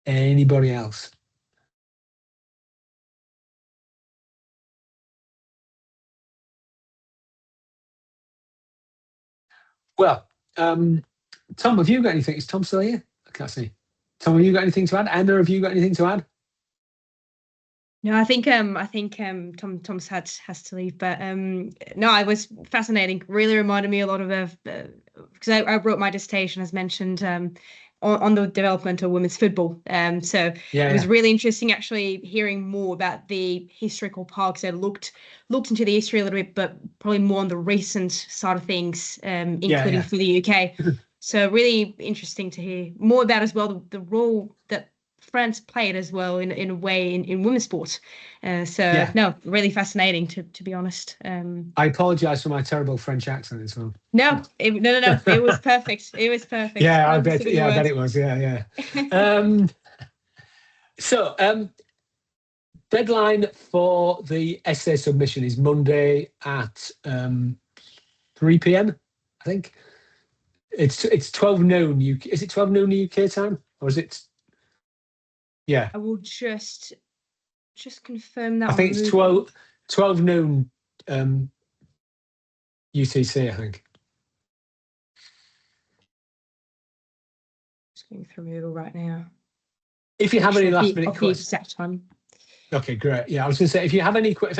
Anybody else? Well, Tom, have you got anything? Is Tom still here? I can't see. Tom, have you got anything to add? Anna, have you got anything to add? No, I think Tom's has to leave, but no, it was fascinating. Really reminded me a lot of because I wrote my dissertation, as mentioned, on the development of women's football. So it was really interesting actually hearing more about the historical parks. I looked into the history a little bit, but probably more on the recent side of things, including for the UK. So really interesting to hear more about as well the role that France played as well in a way in women's sports. No, really fascinating to be honest. I apologise for my terrible French accent as well. No, it was perfect. It was perfect. Yeah, I bet it was. Yeah. So deadline for the essay submission is Monday at 3 p.m. I think it's 12 noon. Is it 12 noon UK time, or is it? Yeah, I will just confirm that. I think it's 12 noon UTC, I think. Just going through Moodle right now. If you have any last minute questions, exact time. Okay, great. Yeah, I was going to say, if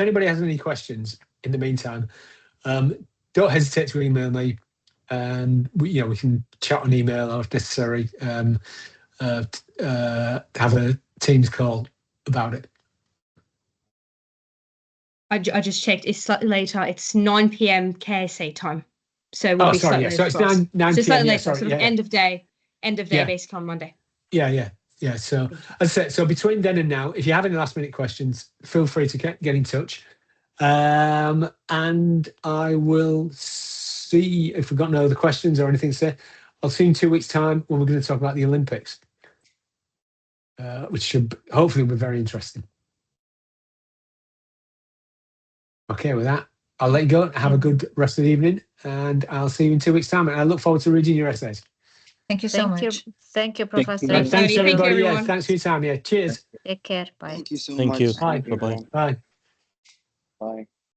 anybody has any questions in the meantime, don't hesitate to email me, and we can chat on email, or if necessary, have a Teams call about it. I just checked. It's slightly later. It's 9 p.m. KSA time, so it will be slightly later. So it's 9 p.m. Slightly later, sort of end of day, basically on Monday. Yeah. So as I said, so between then and now, if you have any last minute questions, feel free to get in touch, and I will see if we've got no other questions or anything to say. I'll see you in 2 weeks' time when we're going to talk about the Olympics, which should hopefully be very interesting. Okay, with that, I'll let you go. Have a good rest of the evening, and I'll see you in 2 weeks' time. And I look forward to reading your essays. Thank you so much. Thank you, Professor. Thanks, everybody. Thanks for your time. Yeah, cheers. Take care. Bye. Thank you so Thank much. you. Bye. Bye-bye. Bye. Bye.